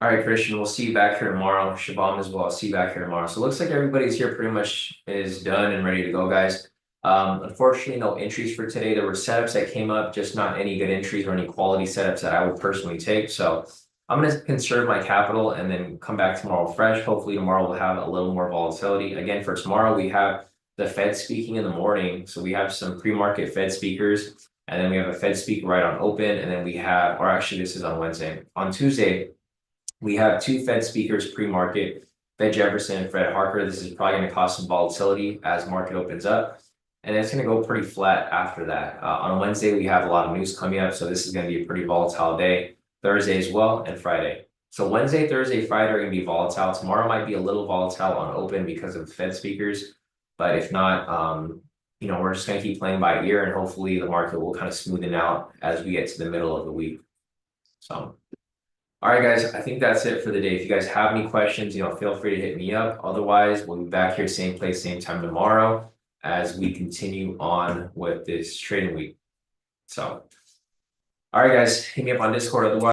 All right, Christian, we'll see you back here tomorrow. Shabam as well. I'll see you back here tomorrow. So it looks like everybody's here pretty much is done and ready to go, guys. Unfortunately, no entries for today. There were setups that came up, just not any good entries or any quality setups that I would personally take. So I'm going to conserve my capital and then come back tomorrow fresh. Hopefully tomorrow we'll have a little more volatility. Again, for tomorrow, we have the Fed speaking in the morning. So we have some pre-market Fed speakers, and then we have a Fed speaker right on open. And then we have, or actually this is on Wednesday. On Tuesday, we have 2 Fed speakers pre-market, Fed Jefferson and Fred Harker. This is probably going to cause some volatility as market opens up. And it's going to go pretty flat after that. On Wednesday, we have a lot of news coming up. So this is going to be a pretty volatile day. Thursday as well, and Friday. So Wednesday, Thursday, Friday are going to be volatile. Tomorrow might be a little volatile on open because of Fed speakers. But if not, we're just going to keep playing by ear, and hopefully the market will kind of smoothen out as we get to the middle of the week. So. All right, guys, I think that's it for the day. If you guys have any questions, feel free to hit me up. Otherwise, we'll be back here same place, same time tomorrow as we continue on with this trading week. So, all right, guys, hit me up on Discord. Otherwise,